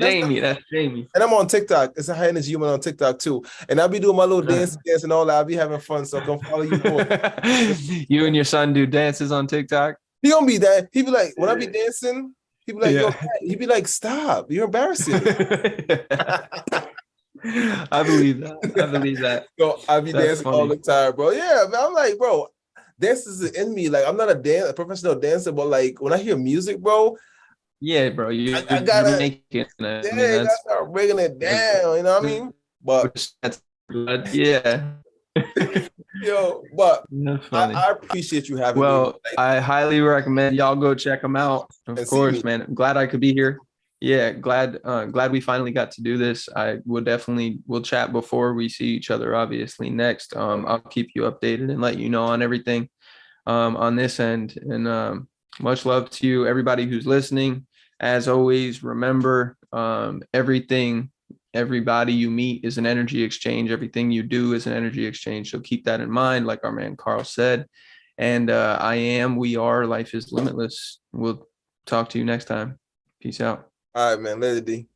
That's Jamie. And I'm on TikTok. It's a High Energy Human on TikTok too. And I'll be doing my little dance and all that. I'll be having fun. So come follow you. You and your son do dances on TikTok? He don't be that. He be like, when I be dancing, he be like, yo, he be like, stop. You're embarrassing me. I believe that. So I be dancing all the time, bro. Yeah, man. I'm like, bro, dance is in me. Like, I'm not a professional dancer, but like when I hear music, bro. Yeah, bro. I gotta make it. I gotta start breaking it down. You know what I mean? But yeah. Yo, but I appreciate you having me. Well, I highly recommend y'all go check them out. Of course, man. I'm glad I could be here. Yeah, glad we finally got to do this. We'll chat before we see each other, obviously, next. I'll keep you updated and let you know on everything on this end. And much love to you, everybody who's listening. As always, remember, everybody you meet is an energy exchange. Everything you do is an energy exchange. So keep that in mind, like our man Karl said. And we are, life is limitless. We'll talk to you next time. Peace out. All right, man. Later, D.